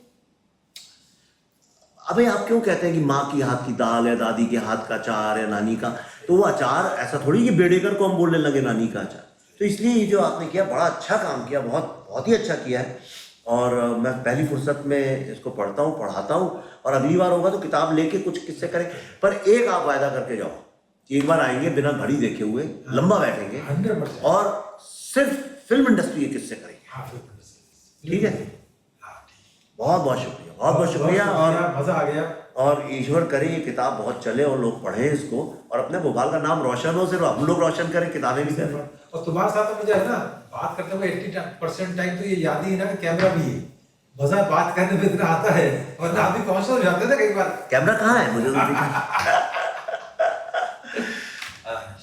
[SPEAKER 2] अबे आप क्यों कहते हैं कि माँ की हाथ की दाल है, दादी के हाथ का अचार है, नानी का, तो वो अचार ऐसा थोड़ी कि बेड़ेकर को हम बोलने लगे नानी का अचार। तो इसलिए ये जो आपने किया बड़ा अच्छा काम किया, बहुत ही अच्छा किया है। और मैं पहली फुर्सत में इसको पढ़ता हूँ, पढ़ाता हूँ, और अगली बार होगा तो किताब लेके कुछ किस्से करें। पर एक आप वायदा करके जाओ कि एक बार आएंगे बिना घड़ी देखे हुए, लंबा बैठेंगे
[SPEAKER 1] 100%
[SPEAKER 2] और सिर्फ फिल्म इंडस्ट्री के किस्से करेंगे, ठीक है? बहुत बहुत शुक्रिया, बहुत शुक्रिया। और
[SPEAKER 1] मजा आ गया।
[SPEAKER 2] और ईश्वर करे ये किताब बहुत चले और लोग पढ़ें इसको, और अपने भोपाल का नाम रोशन हो, सिर्फ हम लोग रोशन करें, किताबें भी करें।
[SPEAKER 1] और तुम्हारे साथ मुझे है ना बात करते हुए 80% टाइम तो ये याद ही है ना कि कैमरा भी है, मजा बात करने में इतना आता है, वरना आप भी कॉन्शियस हो जाते थे कई बार।
[SPEAKER 2] कैमरा कहाँ है मुझे तो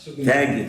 [SPEAKER 1] शुक्रिया।
[SPEAKER 2] Thank you.